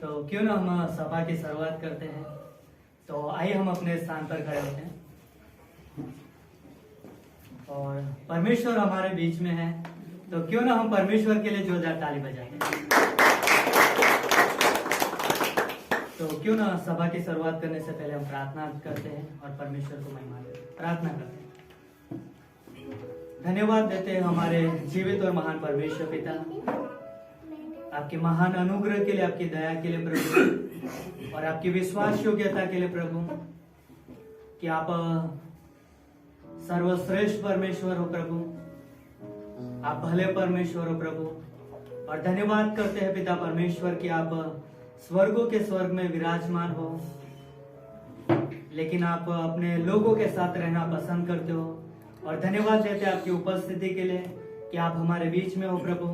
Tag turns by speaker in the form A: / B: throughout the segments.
A: तो क्यों ना हम सभा की शुरुआत करते हैं। तो आइए हम अपने स्थान पर खड़े होते हैं और परमेश्वर हमारे बीच में है, तो क्यों ना हम परमेश्वर के लिए जोरदार ताली बजाएं। तो क्यों ना सभा की शुरुआत करने से पहले हम प्रार्थना करते हैं और परमेश्वर को महिमा देते हैं। प्रार्थना करते हैं। धन्यवाद देते हैं हमारे जीवित और महान परमेश्वर पिता, आपके महान अनुग्रह के लिए, आपकी दया के लिए प्रभु, और आपकी विश्वास योग्यता के लिए प्रभु, कि आप सर्वश्रेष्ठ परमेश्वर हो प्रभु, आप भले परमेश्वर हो प्रभु। और धन्यवाद करते हैं पिता परमेश्वर कि आप स्वर्गों के स्वर्ग में विराजमान हो, लेकिन आप अपने लोगों के साथ रहना पसंद करते हो। और धन्यवाद देते हैं आपकी उपस्थिति के लिए कि आप हमारे बीच में हो प्रभु।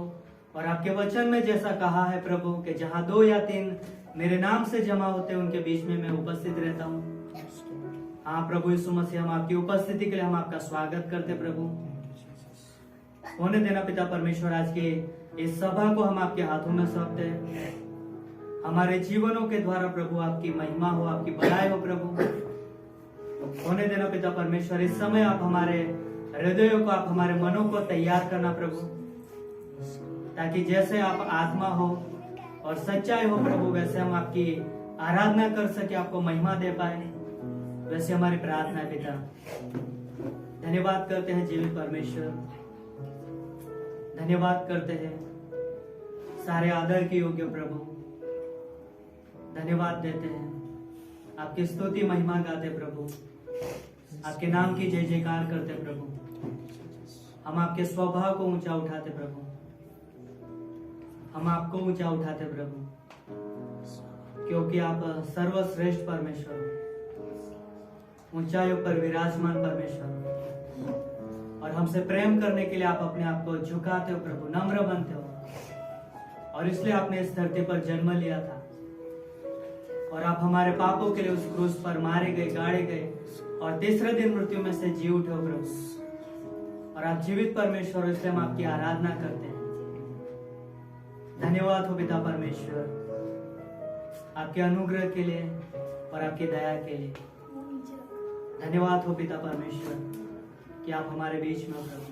A: और आपके वचन में जैसा कहा है प्रभु कि जहां 2 या 3 मेरे नाम से जमा होते हैं, उनके बीच में मैं उपस्थित रहता हूँ। हाँ प्रभु यीशु मसीह, हम आपकी उपस्थिति के लिए हम आपका स्वागत करते प्रभु। होने देना पिता परमेश्वर, आज के इस सभा को हम आपके हाथों में सौंपते हैं। हमारे जीवनों के द्वारा प्रभु आपकी महिमा हो, आपकी बड़ाई हो प्रभु। होने देना पिता परमेश्वर, इस समय आप हमारे हृदयों को, आप हमारे मनों को तैयार करना प्रभु, ताकि जैसे आप आत्मा हो और सच्चाई हो प्रभु, वैसे हम आपकी आराधना कर सके, आपको महिमा दे पाए। वैसे हमारी प्रार्थना है पिता। धन्यवाद करते हैं जीवित परमेश्वर, धन्यवाद करते हैं सारे आदर के योग्य प्रभु। धन्यवाद देते हैं, आपकी स्तुति महिमा गाते प्रभु, आपके नाम की जय जयकार करते प्रभु। हम आपके स्वभाव को ऊंचा उठाते प्रभु, हम आपको ऊंचा उठाते प्रभु, क्योंकि आप सर्वश्रेष्ठ परमेश्वर हो, ऊंचाइयों पर विराजमान परमेश्वर हो। और हमसे प्रेम करने के लिए आप अपने आप को झुकाते हो प्रभु, नम्र बनते हो। और इसलिए आपने इस धरती पर जन्म लिया था, और आप हमारे पापों के लिए उस क्रूस पर मारे गए, गाड़े गए, और तीसरे दिन मृत्यु में से जी उठे प्रभु। और आप जीवित परमेश्वर हो, इसलिए हम आपकी आराधना करते हैं। धन्यवाद हो पिता परमेश्वर, आपके अनुग्रह के लिए और आपकी दया के लिए। धन्यवाद हो पिता परमेश्वर कि आप हमारे बीच में हो प्रभु।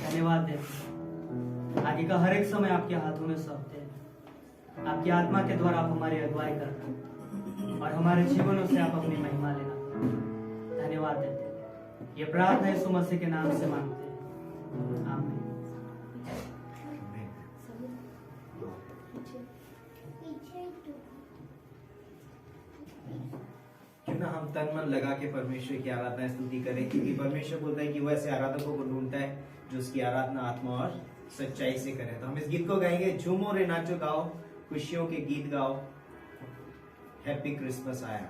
A: धन्यवाद देते, आगे का हर एक समय आपके हाथों में सौंपते हैं। आपकी आत्मा के द्वारा आप हमारी अगुवाई करना और हमारे जीवनों से आप अपनी महिमा लेना। धन्यवाद देते हैं। ये प्रार्थना यीशु मसीह के नाम से मांगते हैं, आमीन।
B: क्यों ना हम तन मन लगा के परमेश्वर की आराधना स्तुति करें, क्योंकि परमेश्वर बोलता है कि वह ऐसे आराधकों को ढूंढता है जो उसकी आराधना आत्मा और सच्चाई से करे। तो हम इस गीत को गाएंगे, झूमो रे नाचो गाओ, खुशियों के गीत गाओ, हैप्पी क्रिसमस आया।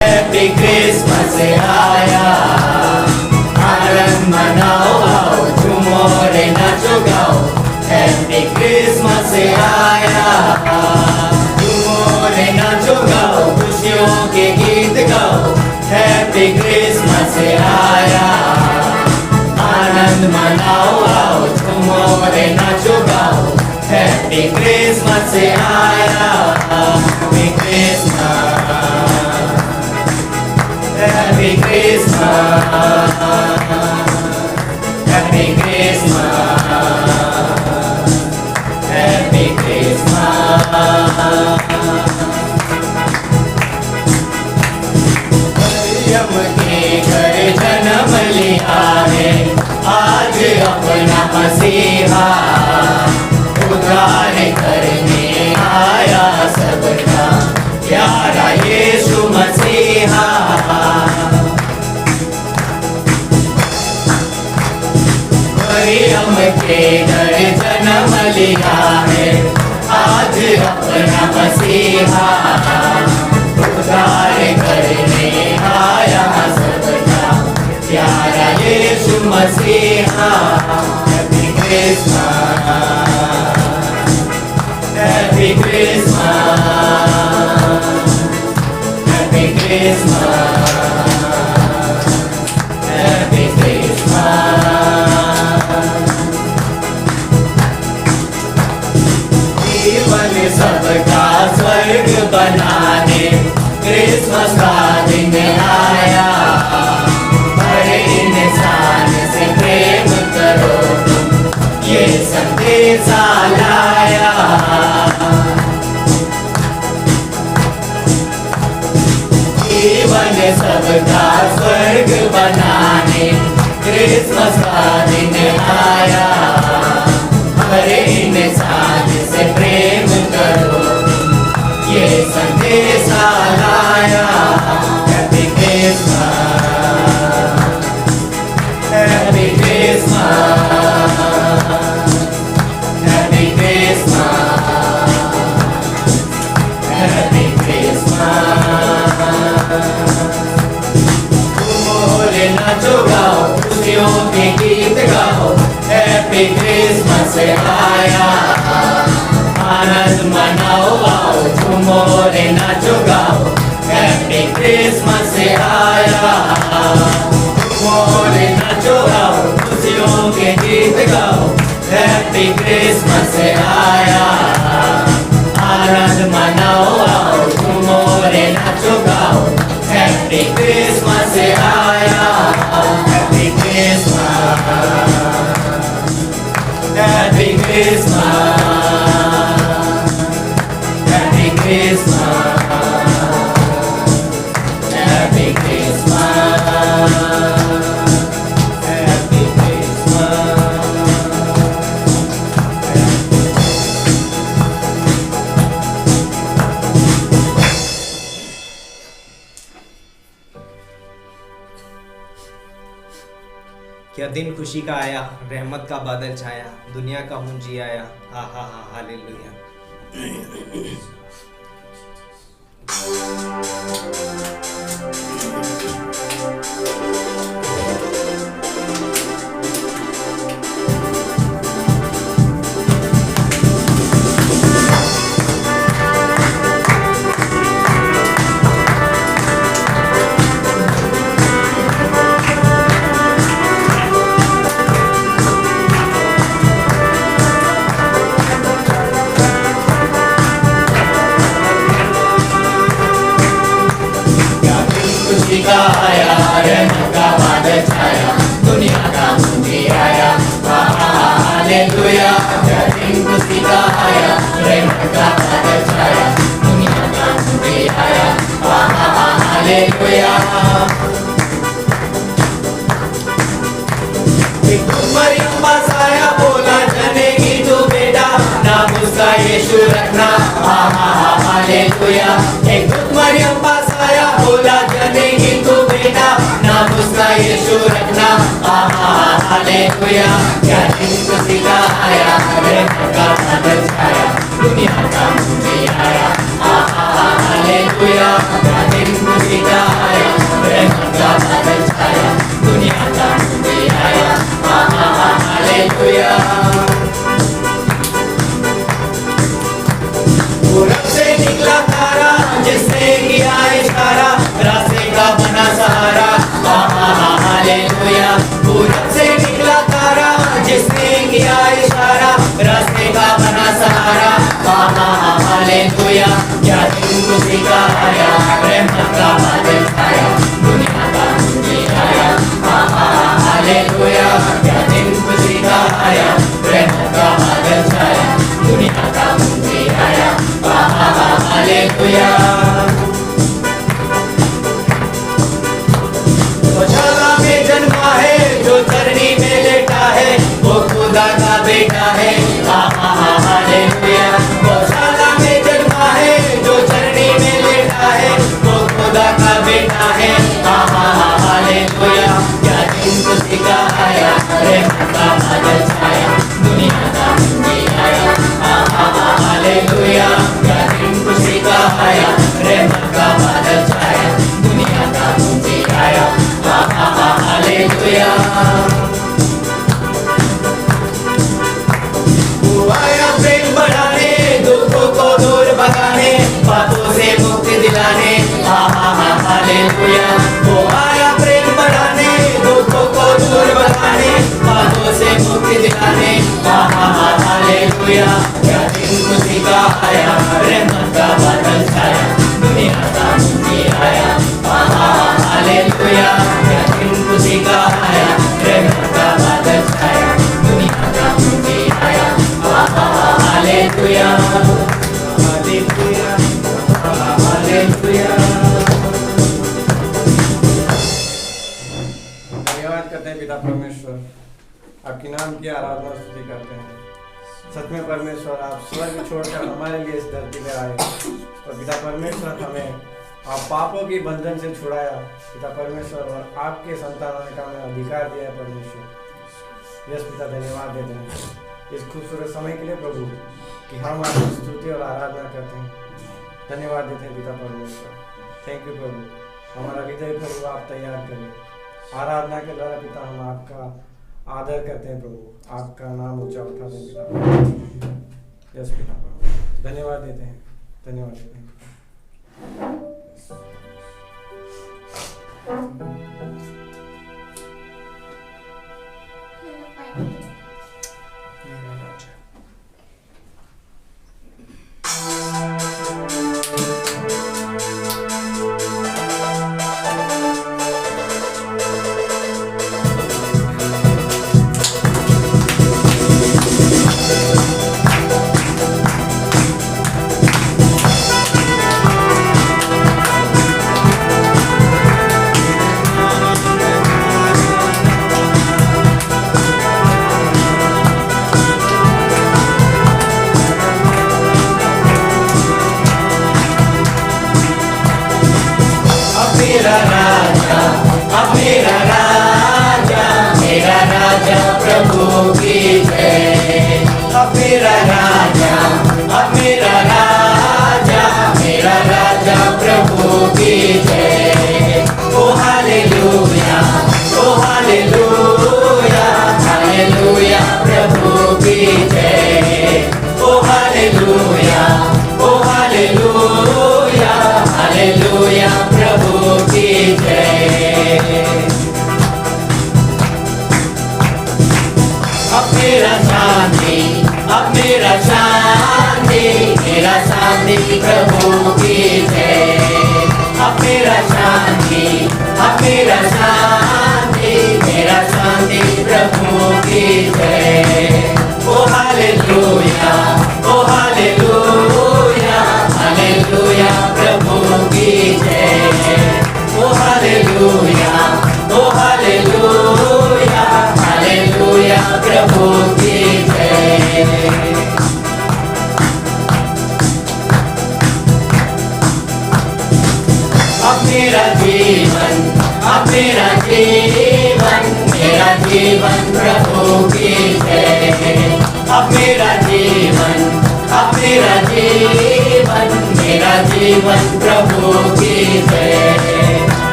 C: हैप्पी क्रिसमस आया, आनंद मनाओ आओ, झूमो रे नाचो गाओ। हैप्पी क्रिसमस आया, झूमो रे नाचो गाओ, खुशियों के गीत गाओ। हैप्पी क्रिसमस आया, आनंद मनाओ आओ, झूमो रे नाचो गाओ। हैप्पी क्रिसमस आया, happy Christmas, happy Christmas, happy Christmas, happy Christmas. मरियम के घर जन्म लिया है आज अपना मसीहा, उद्धार करने आया सबका प्यारा यीशु मसीहा। मरियम के घर जन्म लिया है, आज अपना मसीहा उद्धार करने आया सबका प्यारा यीशु मसीहा। Happy Christmas, happy Christmas, happy Christmas, happy Christmas. जीवन सबका स्वर्ग बनाने क्रिसमस का दिन आया, हर इंसान से प्रेम करो ये संदेशा लाया। जीवन सबका स्वर्ग बनाने क्रिसमस का दिन आया, हर इंसान से प्रेम करो ये संदेशा लाया। Happy Christmas, happy Christmas, happy Christmas, happy Christmas. बोले नाचो गाओ, खुशियों के गीत गाओ, हैप्पी क्रिसमस आया, आनंद मनाओ आओ, झूमो रे नाचो गाओ, हैप्पी क्रिसमस आया। झूमो रे नाचो गाओ, खुशियों के गीत गाओ, हैप्पी क्रिसमस आया, आनंद मनाओ आओ, झूमो रे नाचो गाओ, हैप्पी क्रिसमस आया। Happy Christmas, happy Christmas, happy Christmas, happy Christmas, happy Christmas.
B: क्या दिन खुशी का आया, रहमत का बादल छाया, दुनिया का मुंजी आया, हा हा हा हालेलुया।
C: खुशी का आया, रहमत का बादल छाया, दुनिया का मुंजी आया, हालेलुया। क्या दिन खुशी का आया, रहमत का बादल छाया, दुनिया का मुंजी आया, हालेलुया। मरियम पास आया, बोला जनेगी तू बेटा, नाम उसका यीशु रखना, हालेलुया। एक दूत मरियम पास आया, बोला जनेगी तू बेटा, नाम उसका यीशु रखना, हालेलुया। क्या दिन खुशी का आया, रहमत का बादल छाया, दुनिया का मुंजी आया, हालेलुया। क्या दिन खुशी का आया, रहमत का बादल छाया, दुनिया का मुंजी आया, हालेलुया। पूरब से निकला तारा, जिसने किया इशारा, रास्ते का बना सहारा, हालेलुया। पूरब से निकला तारा, जिसने किया इशारा, रास्ते का बना सहारा, हालेलुया। क्या दिन खुशी का आया, रहमत का बादल छाया, दुनिया का मुंजी आया, हालेलुया। क्या दिन खुशी का आया, रहमत का बादल छाया, दुनिया का मुंजी आया, हालेलुया। गौशाला में जन्मा है, जो चरनी में लेटा है, वो खुदा का बेटा है, हालेलुया। गौशाला में जन्मा है, जो चरनी में लेटा है, वो खुदा का बेटा है, हालेलुया। क्या दिन खुशी का आया, रहमत का बादल छाया, दुनिया का मुंजी आया, हालेलुया, क्या दिन खुशी का आया, रहमत का बादल छाया, दुनिया का मुंजी आया, हालेलुया। वो आया प्रेम बढ़ाने, दुखों को दूर भगाने, पापों से मुक्ति दिलाने, हालेलुया। वो आया प्रेम बढ़ाने, दुखों को दूर भगाने, पापों से मुक्ति दिलाने, हालेलुया। क्या दिन खुशी का आया, रहमत का बादल छाया, दुनिया का मुंजी आया, हालेलुया। क्या दिन खुशी का आया, रहमत का बादल छाया, दुनिया का मुंजी आया, हालेलुया, हालेलुया, हालेलुया।
D: धन्यवाद करते हैं पिता परमेश्वर, आपकी नाम की आराधना स्तुति करते हैं। सच में परमेश्वर, आप स्वर्ग छोड़कर हमारे लिए इस धरती पर आए, और पिता परमेश्वर हमें आप पापों की बंधन से छुड़ाया पिता परमेश्वर, और आपके संतान होने का हमें अधिकार दिया है परमेश्वर। यस पिता, धन्यवाद देते हैं इस खूबसूरत समय के लिए प्रभु, कि हम आपकी स्तुति और आराधना करते हैं। धन्यवाद देते हैं पिता परमेश्वर। थैंक यू प्रभु, हमारा हृदय प्रभु आप तैयार करें। आराधना के द्वारा पिता हम आपका आदर करते हैं प्रभु, आपका नाम ऊंचा उठाते हैं पिता। यस पिता प्रभु, धन्यवाद देते हैं, धन्यवाद देते हैं।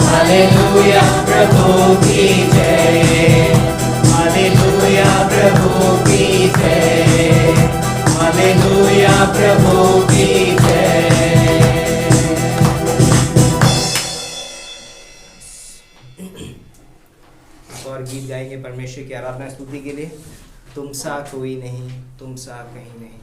C: हालेलुया प्रभु की जय, हालेलुया। प्रभु की जय, हालेलुया प्रभु की जय।
B: और गीत गाएंगे परमेश्वर की आराधना स्तुति के लिए। तुम सा कोई नहीं, तुम सा कहीं नहीं।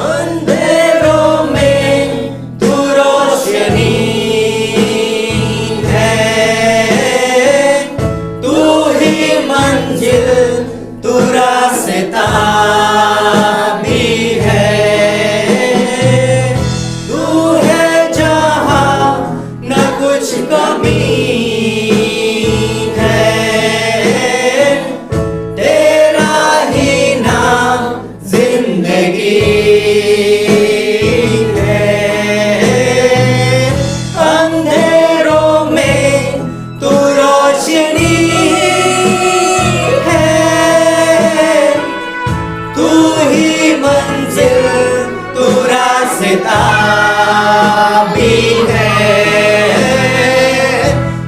C: अंधेरों में तू रोशनी रास्ता भी है,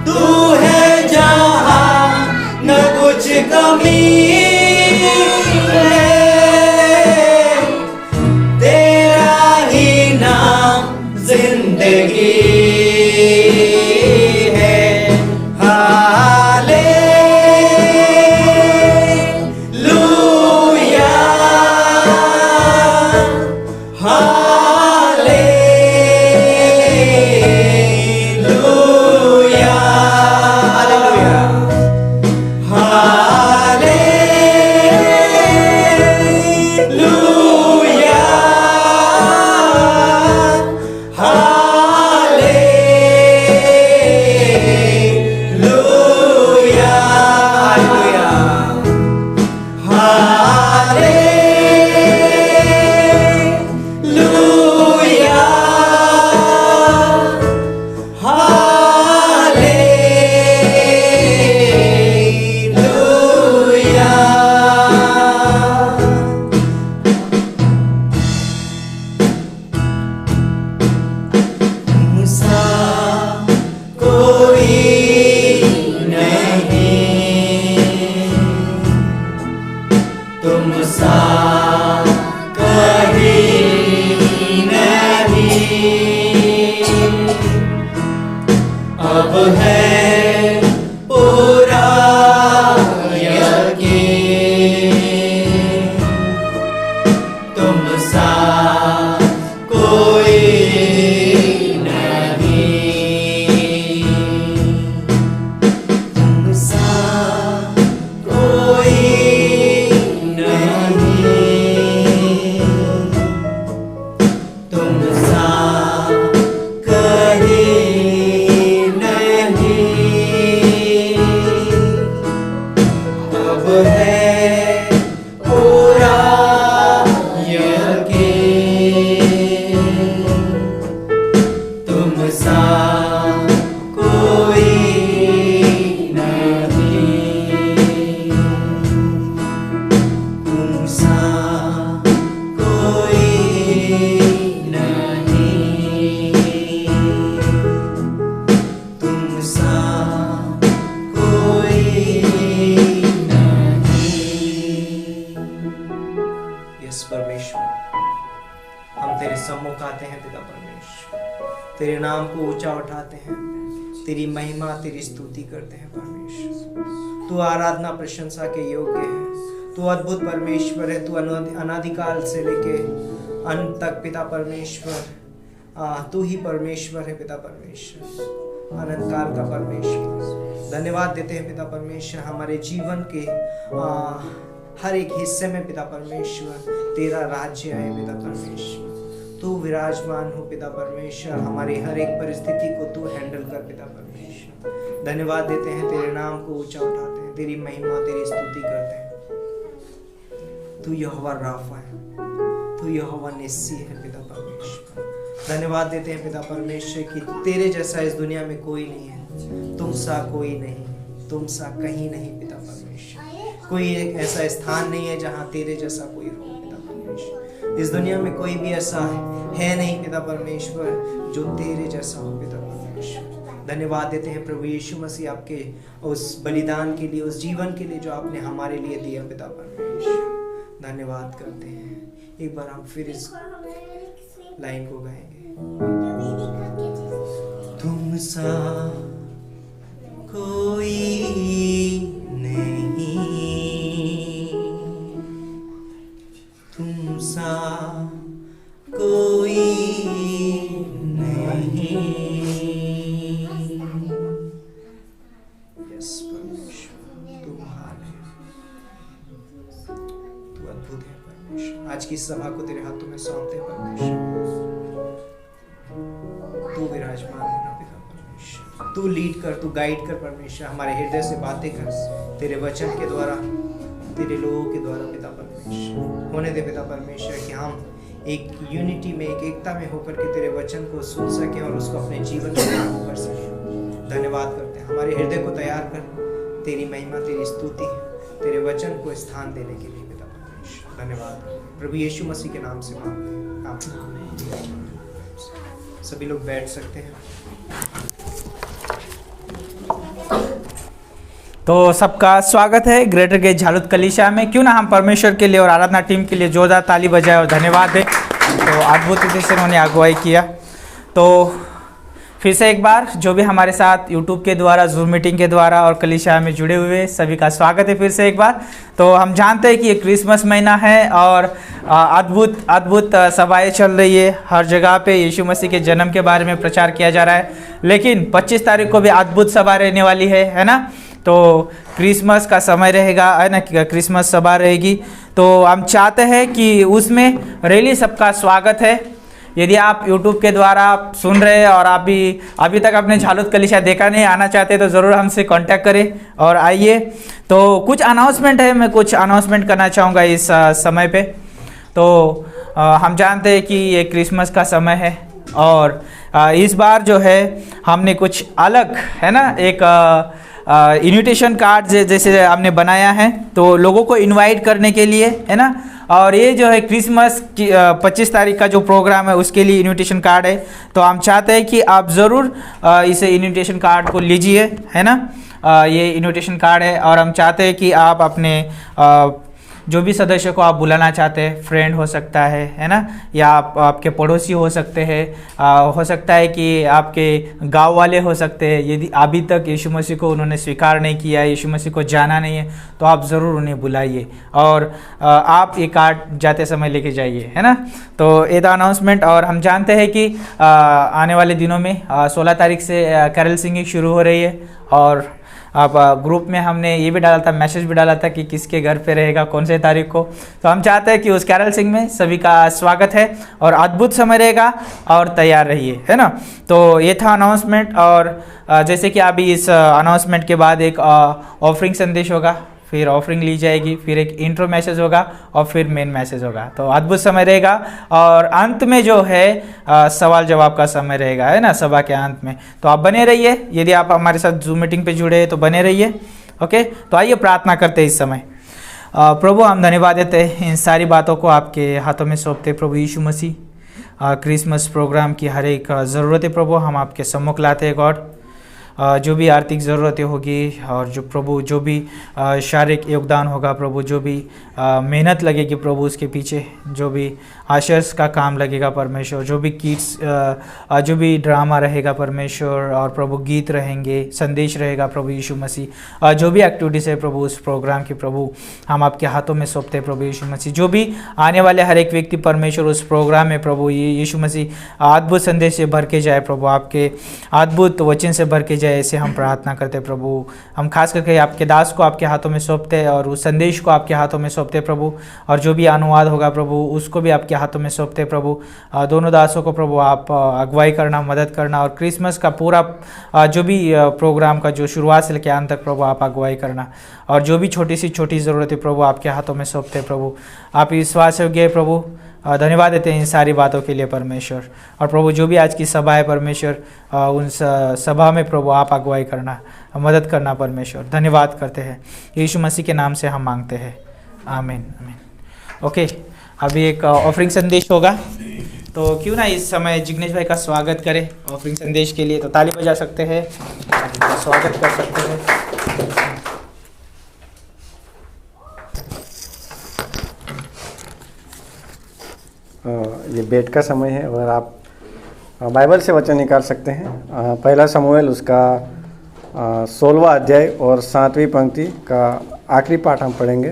C: तू है जहां न कुछ कमी है, तेरा ही नाम जिंदगी है। हालेलुया, हालेलुया, हालेलुया, तुमसा कोई नहीं, तुमसा कहीं नहीं, अब है पूरा यकीन, तुमसा कोई नहीं, तुमसा कोई नहीं, तुमसा कहीं नहीं, अब है पूरा यकीन, तुमसा कोई नहीं, तुमसा कोई नहीं, तुमसा कोई नहीं।
B: यस परमेश्वर, हम तेरे सम्मुख आते हैं पिता परमेश्वर, तेरे नाम को ऊंचा उठाते हैं, तेरी महिमा तेरी स्तुति करते हैं परमेश्वर। तू आराधना प्रशंसा के योग्य है, तू अद्भुत परमेश्वर है, तू अनादिकाल से लेके अंत तक पिता परमेश्वर तू ही परमेश्वर है पिता परमेश्वर, अनंत काल का परमेश्वर। धन्यवाद देते हैं पिता परमेश्वर, हमारे जीवन के हर एक हिस्से में पिता परमेश्वर तेरा राज्य है पिता परमेश्वर, तू विराजमान हो पिता परमेश्वर, हमारी हर एक परिस्थिति को तू हैंडल कर पिता परमेश्वर। धन्यवाद देते हैं, तेरे नाम को ऊंचा उठाते हैं, तेरी महिमा तेरी स्तुति करते हैं। तू यहोवा राफा है, तू यहोवा निस्सी है पिता परमेश्वर। धन्यवाद देते हैं पिता परमेश्वर कि तेरे जैसा इस दुनिया में कोई नहीं है, तुम सा कोई नहीं, तुम सा कहीं नहीं पिता परमेश्वर। कोई एक ऐसा स्थान नहीं है जहाँ तेरे जैसा कोई हो पिता परमेश्वर। इस दुनिया में कोई भी ऐसा है नहीं पिता परमेश्वर जो तेरे जैसा हो पिता परमेश्वर। धन्यवाद देते हैं प्रभु यीशु मसीह आपके उस बलिदान के लिए, उस जीवन के लिए जो आपने हमारे लिए दिया पिता परमेश्वर। धन्यवाद करते हैं। एक बार हम फिर इस लाइन को गाएंगे। तुम सा कोई नहीं, तुम सा कोई नहीं। यस परमेश्वर, तू महान है, तू अद्भुत है परमेश्वर। आज की सभा को तेरे हाथों में सौंपते हैं परमेश्वर, तू विराजमान होना पिता परमेश्वर, तू लीड कर, तू गाइड कर परमेश्वर, हमारे हृदय से बातें कर तेरे वचन के द्वारा, तेरे लोगों के द्वारा पिता परमेश्वर। होने दे पिता परमेश्वर कि हम एक यूनिटी में, एक एकता में होकर के तेरे वचन को सुन सकें और उसको अपने जीवन में लागू कर सकें। धन्यवाद करते हैं, हमारे हृदय को तैयार कर तेरी महिमा तेरी स्तुति तेरे वचन को स्थान देने के लिए पिता परमेश्वर। धन्यवाद प्रभु यीशु मसीह के नाम से मांगते हैं, आमीन। सभी लोग बैठ सकते हैं।
E: तो सबका स्वागत है ग्रेटर गेट झालुद कलीसिया में। क्यों ना हम परमेश्वर के लिए और आराधना टीम के लिए जोरदार ताली बजाएं और धन्यवाद दें। तो अद्भुत रीति से उन्होंने अगुवाई किया। तो फिर से एक बार जो भी हमारे साथ यूट्यूब के द्वारा, जूम मीटिंग के द्वारा और कलीसिया में जुड़े हुए सभी का स्वागत है फिर से एक बार। तो हम जानते हैं कि ये क्रिसमस महीना है और अद्भुत सभाएं चल रही है। हर जगह पे यीशु मसीह के जन्म के बारे में प्रचार किया जा रहा है। लेकिन 25 तारीख को भी अद्भुत सभा रहने वाली है ना। तो क्रिसमस का समय रहेगा, है ना, क्रिसमस सभा रहेगी। तो हम चाहते हैं कि उसमें रियली सबका स्वागत है। यदि आप YouTube के द्वारा सुन रहे हैं और आप भी अभी तक अपने झालुद कलीसिया देखा नहीं, आना चाहते तो ज़रूर हमसे कांटेक्ट करें और आइए। तो कुछ अनाउंसमेंट है, मैं कुछ अनाउंसमेंट करना चाहूँगा इस समय पे। तो हम जानते हैं कि ये क्रिसमस का समय है और इस बार जो है हमने कुछ अलग, है ना, एक इन्विटेशन कार्ड जैसे हमने बनाया है तो लोगों को इनवाइट करने के लिए, है ना। और ये जो है क्रिसमस की 25 तारीख का जो प्रोग्राम है उसके लिए इन्विटेशन कार्ड है। तो हम चाहते हैं कि आप ज़रूर इसे इन्विटेशन कार्ड को लीजिए, है ना। ये इन्विटेशन कार्ड है और हम चाहते हैं कि आप अपने जो भी सदस्य को आप बुलाना चाहते हैं, फ्रेंड हो सकता है ना, या आपके पड़ोसी हो सकते हैं, हो सकता है कि आपके गांव वाले हो सकते हैं। यदि अभी तक यीशु मसीह को उन्होंने स्वीकार नहीं किया, यीशु मसीह को जाना नहीं है, तो आप ज़रूर उन्हें बुलाइए और आप ये कार्ड जाते समय लेके जाइए, है ना। तो ये था अनाउंसमेंट। और हम जानते हैं कि आने वाले दिनों में 16 तारीख से कैरल सिंगिंग शुरू हो रही है और आप ग्रुप में हमने ये भी डाला था, मैसेज भी डाला था कि किसके घर पे रहेगा, कौन से तारीख को। तो हम चाहते हैं कि उस कैरल सिंग में सभी का स्वागत है और अद्भुत समय रहेगा और तैयार रहिए, है ना। तो ये था अनाउंसमेंट। और जैसे कि अभी इस अनाउंसमेंट के बाद एक ऑफरिंग संदेश होगा, फिर ऑफरिंग ली जाएगी, फिर एक इंट्रो मैसेज होगा और फिर मेन मैसेज होगा। तो अद्भुत समय रहेगा और अंत में जो है सवाल जवाब का समय रहेगा, है ना, सभा के अंत में। तो आप बने रहिए। यदि आप हमारे साथ जूम मीटिंग पे जुड़े हैं तो बने रहिए। ओके, तो आइए प्रार्थना करते हैं इस समय। प्रभु, हम धन्यवाद देते हैं, इन सारी बातों को आपके हाथों में सौंपते प्रभु यीशु मसीह। क्रिसमस प्रोग्राम की हर एक ज़रूरतें प्रभु हम आपके सम्मुख लाते हैं गॉड। जो भी आर्थिक ज़रूरतें होगी और जो प्रभु जो भी शारीरिक योगदान होगा प्रभु, जो भी मेहनत लगेगी प्रभु उसके पीछे, जो भी आशर्स का काम लगेगा परमेश्वर, जो भी किड्स जो भी ड्रामा रहेगा परमेश्वर और प्रभु गीत रहेंगे, संदेश रहेगा प्रभु यीशु मसीह, जो भी एक्टिविटीज़ है प्रभु उस प्रोग्राम की प्रभु हम आपके हाथों में सौंपते हैं प्रभु यीशु मसीह। जो भी आने वाले हर एक व्यक्ति परमेश्वर उस प्रोग्राम में प्रभु यीशु मसीह अद्भुत संदेश से भर के जाए प्रभु, आपके अद्भुत वचन से भर के जाए, ऐसे हम प्रार्थना करते हैं प्रभु। हम खास करके आपके दास को आपके हाथों में सौंपते हैं और उस संदेश को आपके हाथों में सौंपते हैं प्रभु, और जो भी अनुवाद होगा प्रभु उसको भी आपके हाथों में सौंपते हैं प्रभु। दोनों दासों को प्रभु आप अगुवाई करना, मदद करना, और क्रिसमस का पूरा जो भी प्रोग्राम का जो शुरुआत से लेकर अंत तक प्रभु आप अगुवाई करना, और जो भी छोटी सी छोटी ज़रूरतें प्रभु आपके हाथों में सौंपते हैं प्रभु। आप विश्वास योग्य प्रभु, धन्यवाद देते हैं इन सारी बातों के लिए परमेश्वर। और प्रभु जो भी आज की सभा है परमेश्वर, उन सभा में प्रभु आप अगुवाई करना, मदद करना परमेश्वर। धन्यवाद करते हैं यीशु मसीह के नाम से हम मांगते हैं, आमीन आमीन। ओके, अभी एक ऑफरिंग संदेश होगा, तो क्यों ना इस समय जिग्नेश भाई का स्वागत करें ऑफरिंग संदेश के लिए। तो ताली बजा सकते हैं, स्वागत कर सकते हैं।
D: ये बेट का समय है और आप बाइबल से वचन निकाल सकते हैं। पहला शमूएल उसका 16वां अध्याय और 7वीं पंक्ति का आखिरी पाठ हम पढ़ेंगे।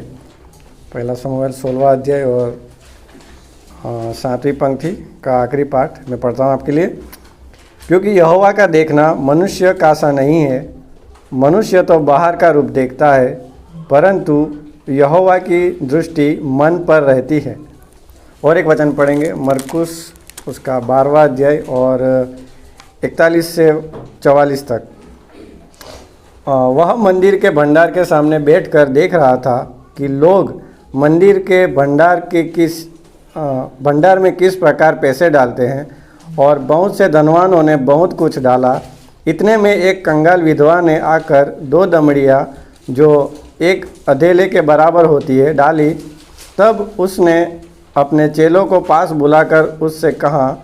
D: पहला शमूएल 16वां अध्याय और 7वीं पंक्ति का आखिरी पाठ मैं पढ़ता हूँ आपके लिए। क्योंकि यहोवा का देखना मनुष्य का सा नहीं है, मनुष्य तो बाहर का रूप देखता है, परंतु यहोवा की दृष्टि मन पर रहती है। और एक वचन पढ़ेंगे, मरकुस उसका 12वां अध्याय और 41 से 44 तक। वह मंदिर के भंडार के सामने बैठकर देख रहा था कि लोग मंदिर के भंडार में किस प्रकार पैसे डालते हैं, और बहुत से धनवानों ने बहुत कुछ डाला। इतने में एक कंगाल विधवा ने आकर 2 दमड़ियाँ जो एक अधेले के बराबर होती है डाली। तब उसने अपने चेलों को पास बुलाकर उससे कहा,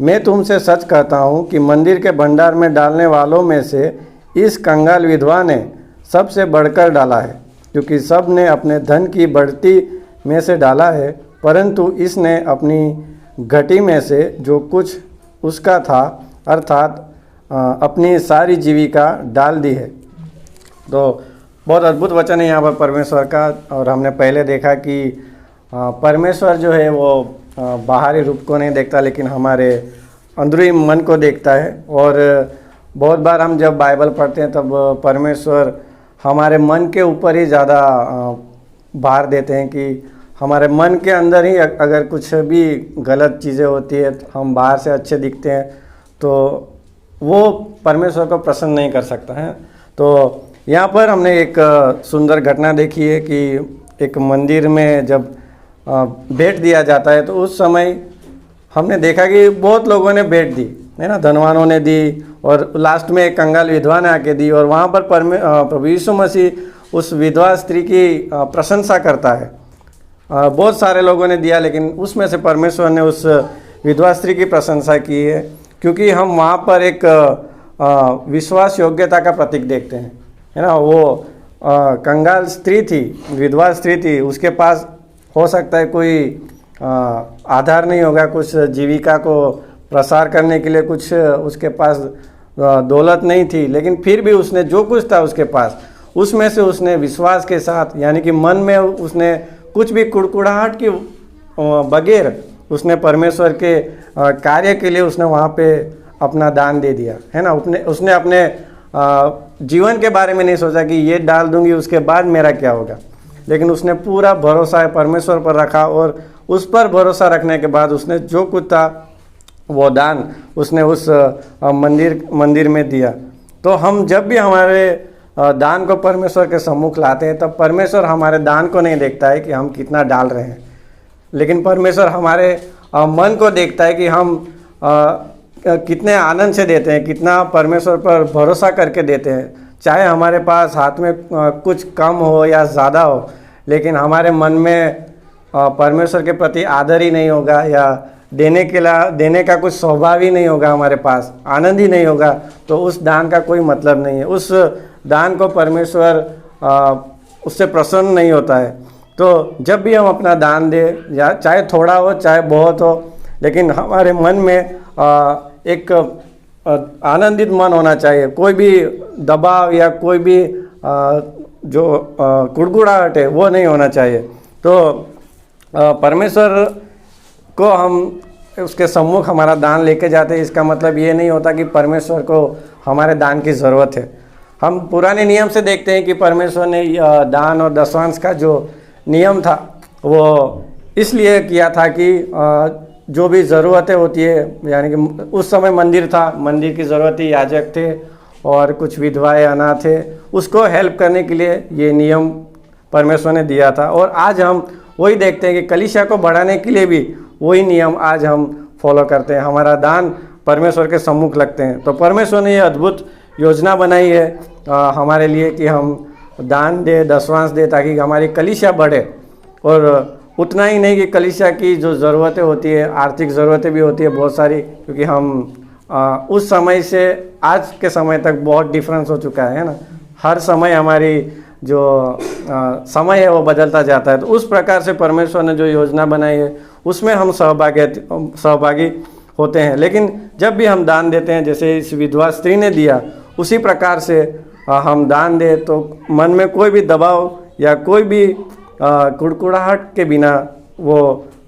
D: मैं तुमसे सच कहता हूँ कि मंदिर के भंडार में डालने वालों में से इस कंगाल विधवा ने सबसे बढ़कर डाला है, क्योंकि सब ने अपने धन की बढ़ती में से डाला है, परंतु इसने अपनी घटी में से जो कुछ उसका था अर्थात अपनी सारी जीविका डाल दी है। तो बहुत अद्भुत वचन है यहाँ पर परमेश्वर का। और हमने पहले देखा कि परमेश्वर जो है वो बाहरी रूप को नहीं देखता, लेकिन हमारे अंदरूनी मन को देखता है। और बहुत बार हम जब बाइबल पढ़ते हैं तब परमेश्वर हमारे मन के ऊपर ही ज़्यादा भार देते हैं कि हमारे मन के अंदर ही अगर कुछ भी गलत चीज़ें होती है, हम बाहर से अच्छे दिखते हैं, तो वो परमेश्वर को प्रसन्न नहीं कर सकता है। तो यहाँ पर हमने एक सुंदर घटना देखी है कि एक मंदिर में जब भेंट दिया जाता है तो उस समय हमने देखा कि बहुत लोगों ने भेंट दी है ना, धनवानों ने दी और लास्ट में एक कंगाल विधवा ने आके दी। और वहाँ पर प्रभु यीशु मसीह उस विधवा स्त्री की प्रशंसा करता है। बहुत सारे लोगों ने दिया, लेकिन उसमें से परमेश्वर ने उस विधवा स्त्री की प्रशंसा की है, क्योंकि हम वहाँ पर एक विश्वास योग्यता का प्रतीक देखते हैं, है ना। वो कंगाल स्त्री थी, विधवा स्त्री थी, उसके पास हो सकता है कोई आधार नहीं होगा, कुछ जीविका को प्रसार करने के लिए कुछ उसके पास दौलत नहीं थी, लेकिन फिर भी उसने जो कुछ था उसके पास, उसमें से उसने विश्वास के साथ, यानी कि मन में उसने कुछ भी कुड़कुड़ाहट के बगैर उसने परमेश्वर के कार्य के लिए उसने वहाँ पे अपना दान दे दिया, है ना। उसने अपने जीवन के बारे में नहीं सोचा कि ये डाल दूंगी उसके बाद मेरा क्या होगा, लेकिन उसने पूरा भरोसा परमेश्वर पर रखा और उस पर भरोसा रखने के बाद उसने जो कुछ था वो दान उसने उस मंदिर में दिया। तो हम जब भी हमारे दान को परमेश्वर के सम्मुख लाते हैं तब परमेश्वर हमारे दान को नहीं देखता है कि हम कितना डाल रहे हैं, लेकिन परमेश्वर हमारे मन को देखता है कि हम कितने आनंद से देते हैं, कितना परमेश्वर पर भरोसा करके देते हैं। चाहे हमारे पास हाथ में कुछ कम हो या ज़्यादा हो, लेकिन हमारे मन में परमेश्वर के प्रति आदर ही नहीं होगा या देने का कुछ स्वभाव ही नहीं होगा, हमारे पास आनंद ही नहीं होगा, तो उस दान का कोई मतलब नहीं है। उस दान को परमेश्वर उससे प्रसन्न नहीं होता है। तो जब भी हम अपना दान दें, या चाहे थोड़ा हो चाहे बहुत हो, लेकिन हमारे मन में एक आनंदित मन होना चाहिए, कोई भी दबाव या कोई भी जो कुड़कुड़ाहट है वो नहीं होना चाहिए। तो परमेश्वर को हम उसके सम्मुख हमारा दान लेके जाते हैं, इसका मतलब ये नहीं होता कि परमेश्वर को हमारे दान की ज़रूरत है। हम पुराने नियम से देखते हैं कि परमेश्वर ने दान और दशवांश का जो नियम था वो इसलिए किया था कि जो भी ज़रूरतें होती है, यानी कि उस समय मंदिर था, मंदिर की ज़रूरत थी, याजक थे और कुछ विधवाएं अनाथ थे, उसको हेल्प करने के लिए ये नियम परमेश्वर ने दिया था। और आज हम वही देखते हैं कि कलीसिया को बढ़ाने के लिए भी वही नियम आज हम फॉलो करते हैं, हमारा दान परमेश्वर के सम्मुख लगते हैं। तो परमेश्वर ने ये अद्भुत योजना बनाई है हमारे लिए कि हम दान दे, दशवांश दे, ताकि हमारी कलीसिया बढ़े। और उतना ही नहीं कि कलीसिया की जो ज़रूरतें होती है, आर्थिक ज़रूरतें भी होती है बहुत सारी, क्योंकि हम उस समय से आज के समय तक बहुत डिफरेंस हो चुका है ना। हर समय हमारी जो समय है वो बदलता जाता है। तो उस प्रकार से परमेश्वर ने जो योजना बनाई है उसमें हम सहभागी होते हैं। लेकिन जब भी हम दान देते हैं, जैसे इस विधवा स्त्री ने दिया, उसी प्रकार से हम दान दें तो मन में कोई भी दबाव या कोई भी कुड़कुड़ाहट के बिना वो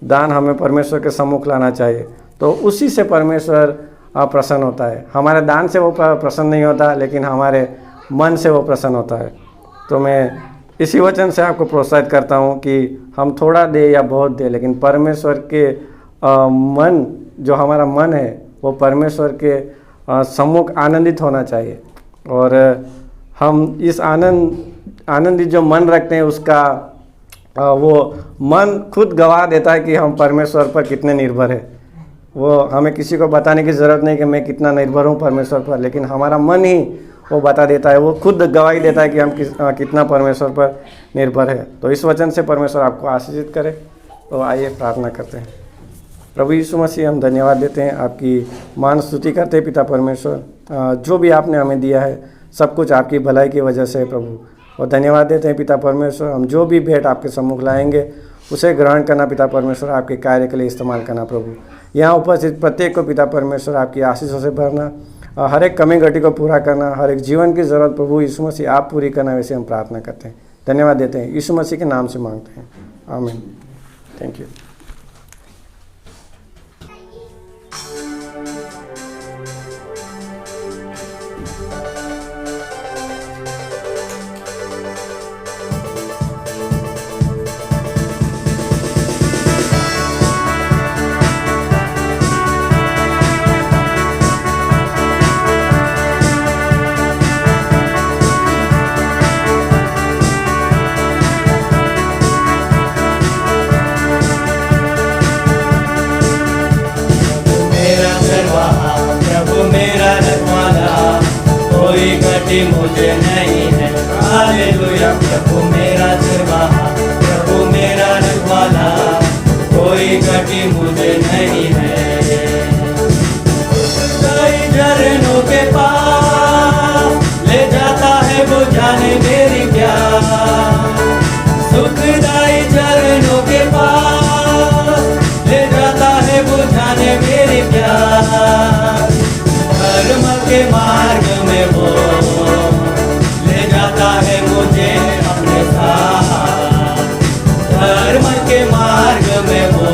D: दान हमें परमेश्वर के सम्मुख लाना चाहिए। तो उसी से परमेश्वर प्रसन्न होता है। हमारे दान से वो प्रसन्न नहीं होता, लेकिन हमारे मन से वो प्रसन्न होता है। तो मैं इसी वचन से आपको प्रोत्साहित करता हूँ कि हम थोड़ा दे या बहुत दे, लेकिन परमेश्वर के मन, जो हमारा मन है वो परमेश्वर के सम्मुख आनंदित होना चाहिए। और हम इस आनंदित जो मन रखते हैं उसका वो मन खुद गवाह देता है कि हम परमेश्वर पर कितने निर्भर है। वो हमें किसी को बताने की ज़रूरत नहीं कि मैं कितना निर्भर हूँ परमेश्वर पर, लेकिन हमारा मन ही वो बता देता है, वो खुद गवाही देता है कि हम कितना परमेश्वर पर निर्भर है। तो इस वचन से परमेश्वर आपको आशीषित करे। तो आइए प्रार्थना करते हैं। प्रभु यीशु मसीह, हम धन्यवाद देते हैं, आपकी मान स्तुति करते हैं पिता परमेश्वर। जो भी आपने हमें दिया है सब कुछ आपकी भलाई की वजह से है प्रभु, और धन्यवाद देते हैं पिता परमेश्वर। हम जो भी भेंट आपके सम्मुख लाएंगे उसे ग्रहण करना पिता परमेश्वर, आपके कार्य के लिए इस्तेमाल करना प्रभु। यहाँ उपस्थित प्रत्येक को पिता परमेश्वर आपकी आशीषों से भरना, हर एक कमी घटी को पूरा करना, हर एक जीवन की ज़रूरत प्रभु यीशु मसीह आप पूरी करना, वैसे हम प्रार्थना करते हैं। धन्यवाद देते हैं, यीशु मसीह के नाम से मांगते हैं, आमीन। Thank you.
C: मुझे नहीं है, हालेलुया। प्रभु मेरा चरवाहा, प्रभु मेरा रखवाला, कोई घटी मुझे नहीं है। कई झरनों के पास ले जाता है वो, जाने मेरी प्यास। सुखदाई झरनों के पास ले जाता है वो, जाने मेरी प्यास। धर्म के मार्ग में वो ले जाता है मुझे अपने साथ। धर्म के मार्ग में वो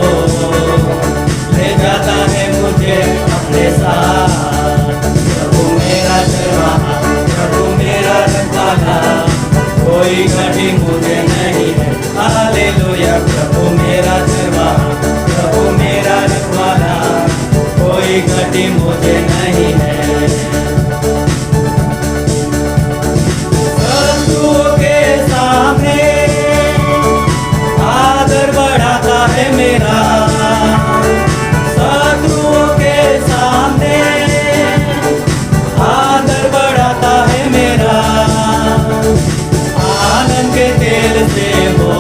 C: ले जाता है मुझे अपने साथ। प्रभु मेरा चरवाहा, प्रभु मेरा रखवाला, कोई घटी मुझे नहीं है, हालेलुया। प्रभु मेरा चरवाहा, प्रभु मेरा रखवाला, कोई घटी मुझे नहीं है। शत्रुओं के सामने आदर बढ़ाता है मेरा। शत्रुओं के सामने आदर बढ़ाता है मेरा। आनंद के तेल से वो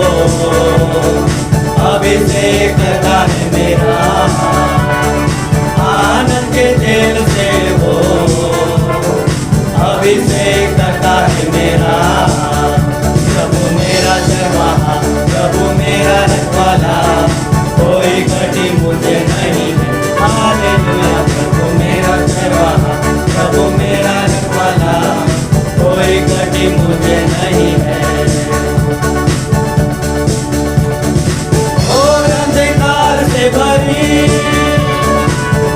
C: अभिषेक करता है मेरा। आनंद के तेल से वो अभिषेक करता है मेरा। प्रभु मेरा चरवाहा, प्रभु मेरा रखवाला, कोई घटी मुझे नहीं है, हालेलुया। प्रभु मेरा चरवाहा, प्रभु मेरा रखवाला, कोई घटी मुझे नहीं है। और अंधकार से भरी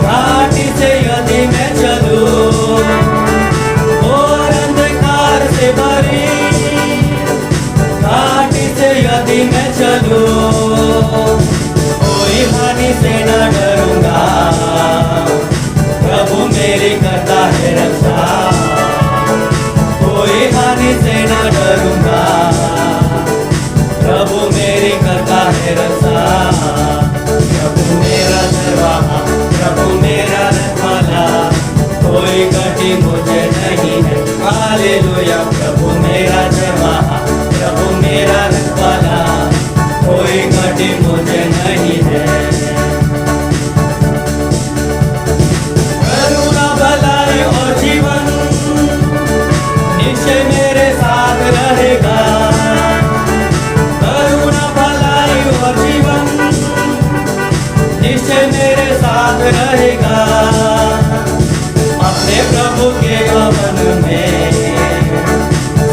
C: घाटी से यदि मैं चलूं, और अंधकार से भरी घाटी से यदि मैं चलूं, कोई हानि से न डरूंगा। प्रभु मेरी करता है रक्षा, कोई हानि से न डरूंगा। प्रभु मेरी करता है रक्षा। प्रभु मेरा चरवाहा, प्रभु मेरा रखवाला, कोई घटी मुझे नहीं है, हालेलुया। प्रभु मेरा चरवाहा, प्रभु मेरा रखवाला, कोई घटी मुझे नहीं है। करुणा भलाई और जीवन निश्चय मेरे साथ रहेगा। करुणा भलाई और जीवन निश्चय मेरे साथ रहेगा। अपने प्रभु के भवन में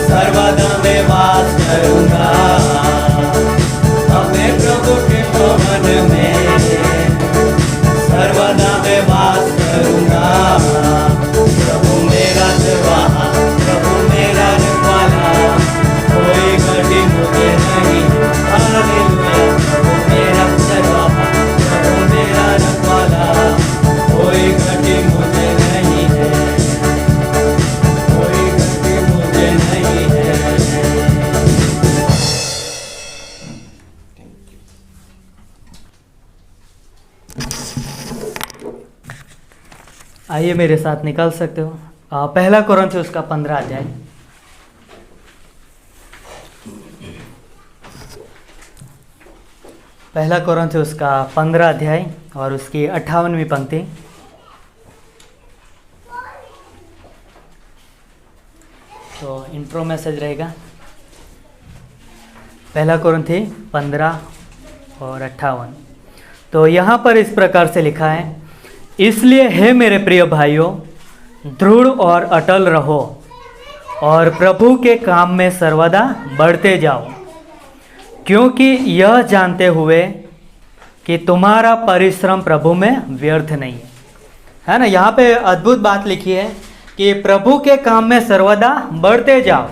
C: सर्वदा मैं वास करूंगा। अपने प्रभु के भवन में सर्वदा मैं वास करूंगा। प्रभु मेरा चरवाहा, प्रभु मेरा रखवाला, कोई घटी मुझे नहीं, हालेलुया। प्रभु मेरा चरवाहा, प्रभु मेरा रखवाला, कोई घटी मुझे नहीं है, कोई घटी मुझे नहीं है।
A: आइए मेरे साथ निकल सकते हो। पहला कोरिन्थियों का 15 अध्याय। पहला कोरिन्थियों का 15 अध्याय और उसकी 58वीं पंक्ति। तो इंट्रो मैसेज रहेगा 1 कुरिन्थी 15 और 58। तो यहाँ पर इस प्रकार से लिखा है, इसलिए हे मेरे प्रिय भाइयों, दृढ़ और अटल रहो और प्रभु के काम में सर्वदा बढ़ते जाओ, क्योंकि यह जानते हुए कि तुम्हारा परिश्रम प्रभु में व्यर्थ नहीं है ना। यहाँ पे अद्भुत बात लिखी है कि प्रभु के काम में सर्वदा बढ़ते जाओ,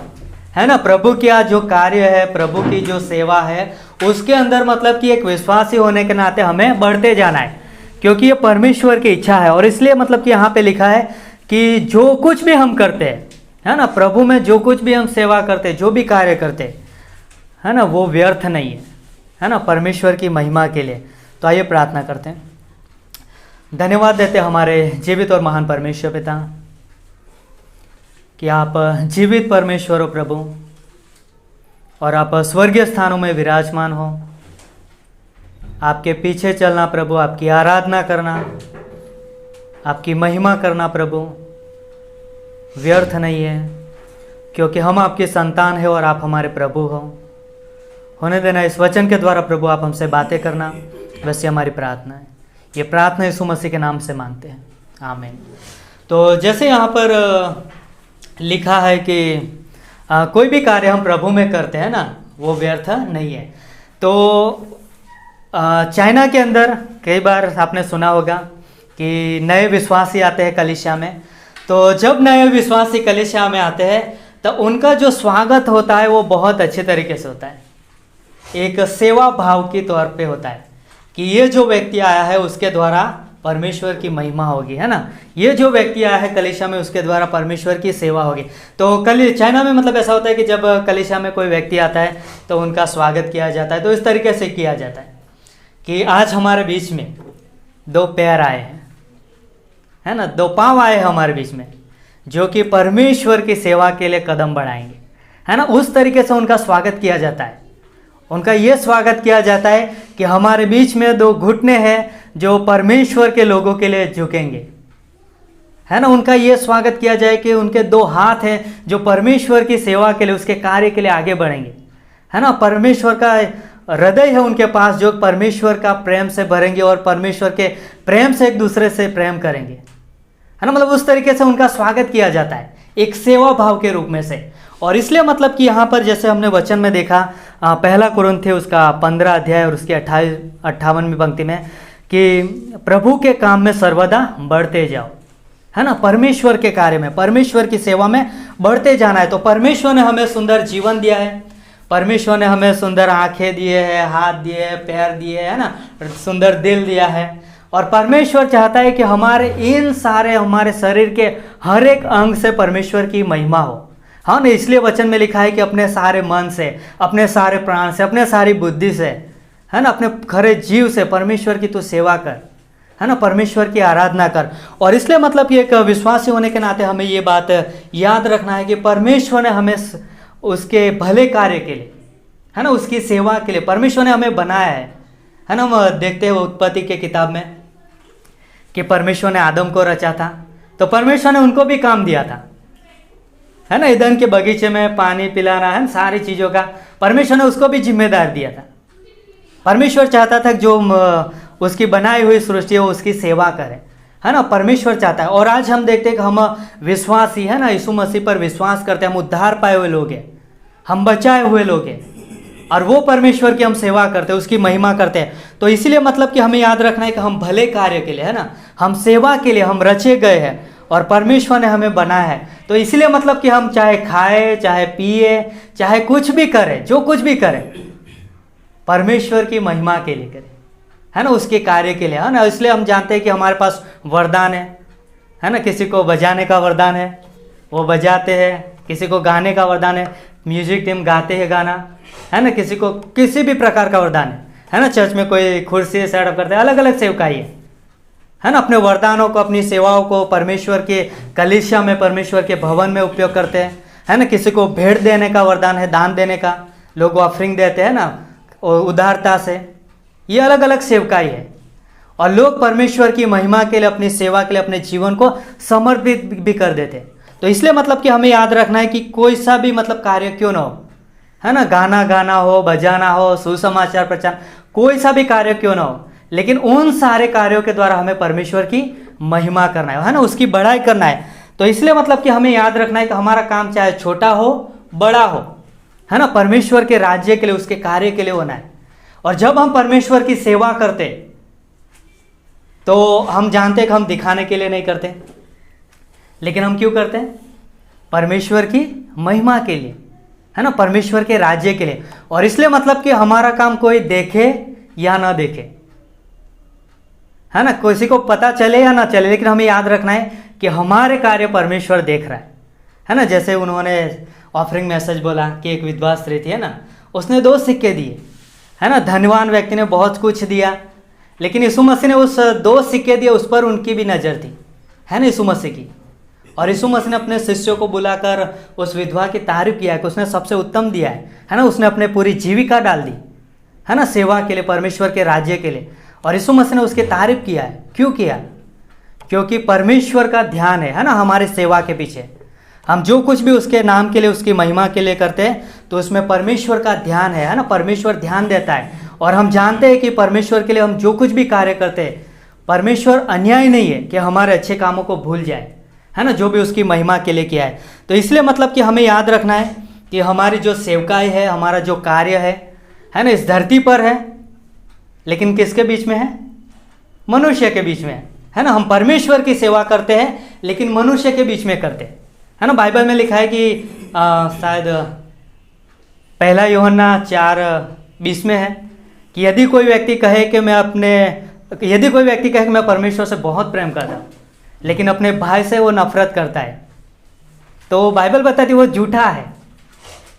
A: है ना। प्रभु का जो कार्य है, प्रभु की जो सेवा है, उसके अंदर मतलब कि एक विश्वासी होने के नाते हमें बढ़ते जाना है, क्योंकि ये परमेश्वर की इच्छा है। और इसलिए मतलब कि यहाँ पे लिखा है कि जो कुछ भी हम करते हैं, है ना, प्रभु में जो कुछ भी हम सेवा करते, जो भी कार्य करते, है ना, वो व्यर्थ नहीं है ना, परमेश्वर की महिमा के लिए। तो आइए प्रार्थना करते हैं। धन्यवाद देते हमारे जीवित और महान परमेश्वर पिता कि आप जीवित परमेश्वर हो प्रभु, और आप स्वर्गीय स्थानों में विराजमान हो। आपके पीछे चलना प्रभु, आपकी आराधना करना, आपकी महिमा करना प्रभु व्यर्थ नहीं है, क्योंकि हम आपके संतान हैं और आप हमारे प्रभु हो। होने देना इस वचन के द्वारा प्रभु, आप हमसे बातें करना, वैसे हमारी प्रार्थना है। ये प्रार्थना यीशु मसीह के नाम से मांगते हैं, आमीन। तो जैसे यहाँ पर लिखा है कि कोई भी कार्य हम प्रभु में करते हैं ना, वो व्यर्थ नहीं है। तो चाइना के अंदर कई बार आपने सुना होगा कि नए विश्वासी आते हैं कलीसिया में। तो जब नए विश्वासी कलीसिया में आते हैं तो उनका जो स्वागत होता है वो बहुत अच्छे तरीके से होता है। एक सेवा भाव के तौर पे होता है कि ये जो व्यक्ति आया है उसके द्वारा परमेश्वर की महिमा होगी, है ना। ये जो व्यक्ति आया है कलीसिया में उसके द्वारा परमेश्वर की सेवा होगी। तो चाइना में मतलब ऐसा होता है कि जब कलीसिया में कोई व्यक्ति आता है तो उनका स्वागत किया जाता है। तो इस तरीके से किया जाता है कि आज हमारे बीच में 2 पैर आए हैं, है ना, 2 पाँव आए हैं हमारे बीच में, जो कि परमेश्वर की सेवा के लिए कदम बढ़ाएंगे, है ना। उस तरीके से उनका स्वागत किया जाता है। उनका ये स्वागत किया जाता है कि हमारे बीच में 2 घुटने हैं जो परमेश्वर के लोगों के लिए झुकेंगे, है ना। उनका ये स्वागत किया जाए कि उनके 2 हाथ हैं जो परमेश्वर की सेवा के लिए, उसके कार्य के लिए आगे बढ़ेंगे, है ना। परमेश्वर का हृदय है उनके पास जो परमेश्वर का प्रेम से भरेंगे और परमेश्वर के प्रेम से एक दूसरे से प्रेम करेंगे, है ना। मतलब उस तरीके से उनका स्वागत किया जाता है एक सेवा भाव के रूप में से। और इसलिए मतलब कि यहाँ पर जैसे हमने वचन में देखा 1 कुरिन्थी उसका 15 अध्याय और उसकी 58वीं पंक्ति में कि प्रभु के काम में सर्वदा बढ़ते जाओ, है ना। परमेश्वर के कार्य में, परमेश्वर की सेवा में बढ़ते जाना है। तो परमेश्वर ने हमें सुंदर जीवन दिया है, परमेश्वर ने हमें सुंदर आंखें दिए हैं, हाथ दिए हैं, पैर दिए हैं, है ना, सुंदर दिल दिया है। और परमेश्वर चाहता है कि हमारे इन सारे हमारे शरीर के हर एक अंग से परमेश्वर की महिमा हो, हाँ ना। इसलिए वचन में लिखा है कि अपने सारे मन से, अपने सारे प्राण से, अपने सारी बुद्धि से, है ना, अपने खरे जीव से परमेश्वर की तू सेवा कर, है ना, परमेश्वर की आराधना कर। और इसलिए मतलब कि एक विश्वासी होने के नाते हमें ये बात याद रखना है कि परमेश्वर ने हमें उसके भले कार्य के लिए, है ना, उसकी सेवा के लिए परमेश्वर ने हमें बनाया है ना। हम देखते हैं उत्पत्ति के किताब में कि परमेश्वर ने आदम को रचा था, तो परमेश्वर ने उनको भी काम दिया था, है ना। ईदन के बगीचे में पानी पिलाना, है, सारी चीज़ों का परमेश्वर ने उसको भी जिम्मेदार दिया था। परमेश्वर चाहता था जो उसकी बनाई हुई सृष्टि है उसकी सेवा करे, है ना, परमेश्वर चाहता है। और आज हम देखते हैं कि हम विश्वासी, है ना, यीशु मसीह पर विश्वास करते हैं, हम उद्धार पाए हुए लोग हैं, हम बचाए हुए लोग हैं, और वो परमेश्वर की हम सेवा करते हैं, उसकी महिमा करते हैं। तो इसीलिए मतलब कि हमें याद रखना है कि हम भले कार्य के लिए, है ना, हम सेवा के लिए हम रचे गए हैं और परमेश्वर ने हमें बनाया है। तो इसलिए मतलब कि हम चाहे खाए, चाहे पिए, चाहे कुछ भी करें, जो कुछ भी करें परमेश्वर की महिमा के लिए करें, है ना, उसके कार्य के लिए, है ना। इसलिए हम जानते हैं कि हमारे पास वरदान है ना। किसी को बजाने का वरदान है, वो बजाते हैं, किसी को गाने का वरदान है, म्यूजिक टीम गाते हैं गाना, है ना। किसी को किसी भी प्रकार का वरदान है ना। चर्च में कोई कुर्सी सेटअप करते हैं, अलग अलग सेवकाई है ना। अपने वरदानों को, अपनी सेवाओं को परमेश्वर के कलीसिया में, परमेश्वर के भवन में उपयोग करते हैं, है ना। किसी को भेंट देने का वरदान है, दान देने का, लोग ऑफरिंग देते हैं ना, और उदारता से, ये अलग अलग सेवकाई है। और लोग परमेश्वर की महिमा के लिए, अपनी सेवा के लिए अपने जीवन को समर्पित भी कर देते। तो इसलिए मतलब कि हमें याद रखना है कि कोई सा भी मतलब कार्य क्यों ना हो, है ना, गाना गाना हो, बजाना हो, सुसमाचार प्रचार, कोई सा भी कार्य क्यों ना हो, लेकिन उन सारे कार्यों के द्वारा हमें परमेश्वर की महिमा करना है ना, उसकी बड़ाई करना है। तो इसलिए मतलब कि हमें याद रखना है कि हमारा काम चाहे छोटा हो बड़ा हो, है ना, परमेश्वर के राज्य के लिए, उसके कार्य के लिए होना है। और जब हम परमेश्वर की सेवा करते तो हम जानते हैं कि हम दिखाने के लिए नहीं करते, लेकिन हम क्यों करते हैं? परमेश्वर की महिमा के लिए, है ना, परमेश्वर के राज्य के लिए। और इसलिए मतलब कि हमारा काम कोई देखे या ना देखे, है ना, किसी को पता चले या ना चले, लेकिन हमें याद रखना है कि हमारे कार्य परमेश्वर देख रहा है ना। जैसे उन्होंने ऑफरिंग मैसेज बोला कि एक विधवा स्त्री थी, है ना, उसने 2 सिक्के दिए, है ना, धनवान व्यक्ति ने बहुत कुछ दिया, लेकिन यीशु मसीह ने उस 2 सिक्के दिए, उस पर उनकी भी नज़र थी, है ना, यीशु मसीह की। और यीशु मसीह ने अपने शिष्यों को बुलाकर उस विधवा की तारीफ किया है कि उसने सबसे उत्तम दिया है ना, उसने अपने पूरी जीविका डाल दी, है ना, सेवा के लिए, परमेश्वर के राज्य के लिए। और यीशु मसीह ने उसकी तारीफ किया है। क्यों किया? क्योंकि परमेश्वर का ध्यान है ना, हमारी सेवा के पीछे। हम जो कुछ भी उसके नाम के लिए, उसकी महिमा के लिए करते हैं, तो उसमें परमेश्वर का ध्यान है ना, परमेश्वर ध्यान देता है। और हम जानते हैं कि परमेश्वर के लिए हम जो कुछ भी कार्य करते हैं, परमेश्वर अन्याय नहीं है कि हमारे अच्छे कामों को भूल जाए, है ना, जो भी उसकी महिमा के लिए किया है। तो इसलिए मतलब कि हमें याद रखना है कि हमारी जो सेवकाई है, हमारा जो कार्य है ना, इस धरती पर है, लेकिन किसके बीच में है? मनुष्य के बीच में है ना। हम परमेश्वर की सेवा करते हैं, लेकिन मनुष्य के बीच में करते हैं, है ना। बाइबल में लिखा है कि शायद 1 यूहन्ना 4:20 में है कि यदि कोई व्यक्ति कहे कि मैं परमेश्वर से बहुत प्रेम करता हूँ, लेकिन अपने भाई से वो नफरत करता है, तो बाइबल बताती है वो झूठा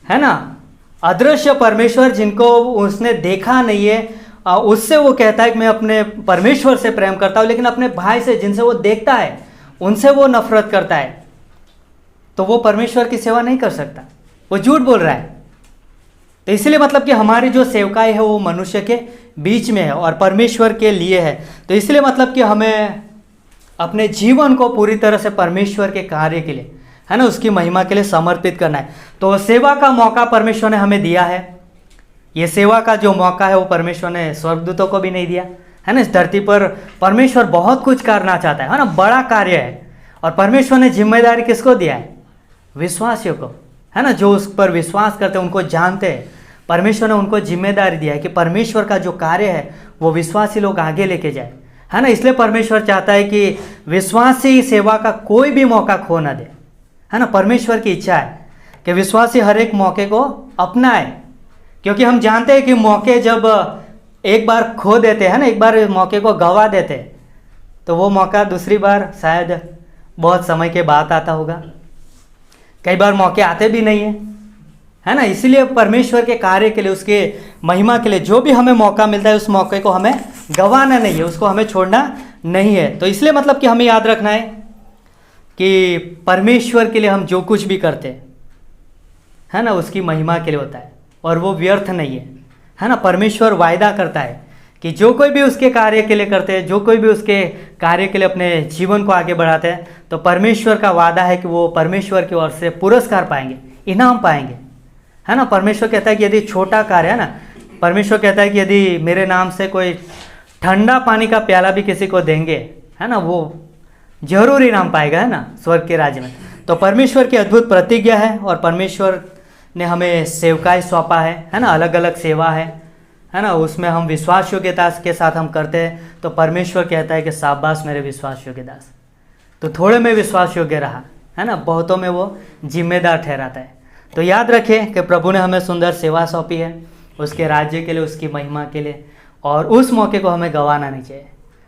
A: है ना। अदृश्य परमेश्वर जिनको उसने देखा नहीं है, उससे वो कहता है कि मैं अपने परमेश्वर से प्रेम करता हूँ, लेकिन अपने भाई से जिनसे वो देखता है उनसे वो नफरत करता है, तो वो परमेश्वर की सेवा नहीं कर सकता, वो झूठ बोल रहा है। तो इसलिए मतलब कि हमारी जो सेवकाई है वो मनुष्य के बीच में है और परमेश्वर के लिए है। तो इसलिए मतलब कि हमें अपने जीवन को पूरी तरह से परमेश्वर के कार्य के लिए, है ना, उसकी महिमा के लिए समर्पित करना है। तो सेवा का मौका परमेश्वर ने हमें दिया है। ये सेवा का जो मौका है वो परमेश्वर ने स्वर्गदूतों को भी नहीं दिया, है ना। इस धरती पर परमेश्वर बहुत कुछ करना चाहता है ना, बड़ा कार्य है। और परमेश्वर ने जिम्मेदारी किसको दिया है? विश्वासियों को, है ना, जो उस पर विश्वास करते हैं, उनको जानते हैं। परमेश्वर ने उनको जिम्मेदारी दिया है कि परमेश्वर का जो कार्य है वो विश्वासी लोग आगे लेके जाए, है ना। इसलिए परमेश्वर चाहता है कि विश्वासी सेवा का कोई भी मौका खो ना दे, है ना। परमेश्वर की इच्छा है कि विश्वासी हर एक मौके को अपनाए, क्योंकि हम जानते हैं कि मौके जब एक बार खो देते हैं ना, एक बार मौके को गंवा देते, तो वो मौका दूसरी बार शायद बहुत समय के बाद आता होगा। कई बार मौके आते भी नहीं है ना। इसलिए परमेश्वर के कार्य के लिए, उसके महिमा के लिए जो भी हमें मौका मिलता है, उस मौके को हमें गंवाना नहीं है, उसको हमें छोड़ना नहीं है। तो इसलिए मतलब कि हमें याद रखना है कि परमेश्वर के लिए हम जो कुछ भी करते हैं, है ना, उसकी महिमा के लिए होता है और वो व्यर्थ नहीं है ना। परमेश्वर वायदा करता है कि जो कोई भी उसके कार्य के लिए करते हैं, जो कोई भी उसके कार्य के लिए अपने जीवन को आगे बढ़ाते हैं, तो परमेश्वर का वादा है कि वो परमेश्वर की ओर से पुरस्कार पाएंगे, इनाम पाएंगे, है ना। परमेश्वर कहता है कि यदि छोटा कार्य है ना, परमेश्वर कहता है कि यदि मेरे नाम से कोई ठंडा पानी का प्याला भी किसी को देंगे, है ना, वो जरूर इनाम पाएगा, है ना, स्वर्ग के राज्य में। तो परमेश्वर की अद्भुत प्रतिज्ञा है और परमेश्वर ने हमें सेवकाई सौंपा है ना, अलग अलग सेवा है ना, उसमें हम विश्वास योग्यता के साथ हम करते हैं। तो परमेश्वर कहता है कि शाबाश मेरे विश्वास योग्य दास, तो थोड़े में विश्वास योग्य रहा, है ना, बहुतों में वो जिम्मेदार ठहराता है। तो याद रखें कि प्रभु ने हमें सुंदर सेवा सौंपी है उसके राज्य के लिए, उसकी महिमा के लिए, और उस मौके को हमें गंवाना नहीं चाहिए,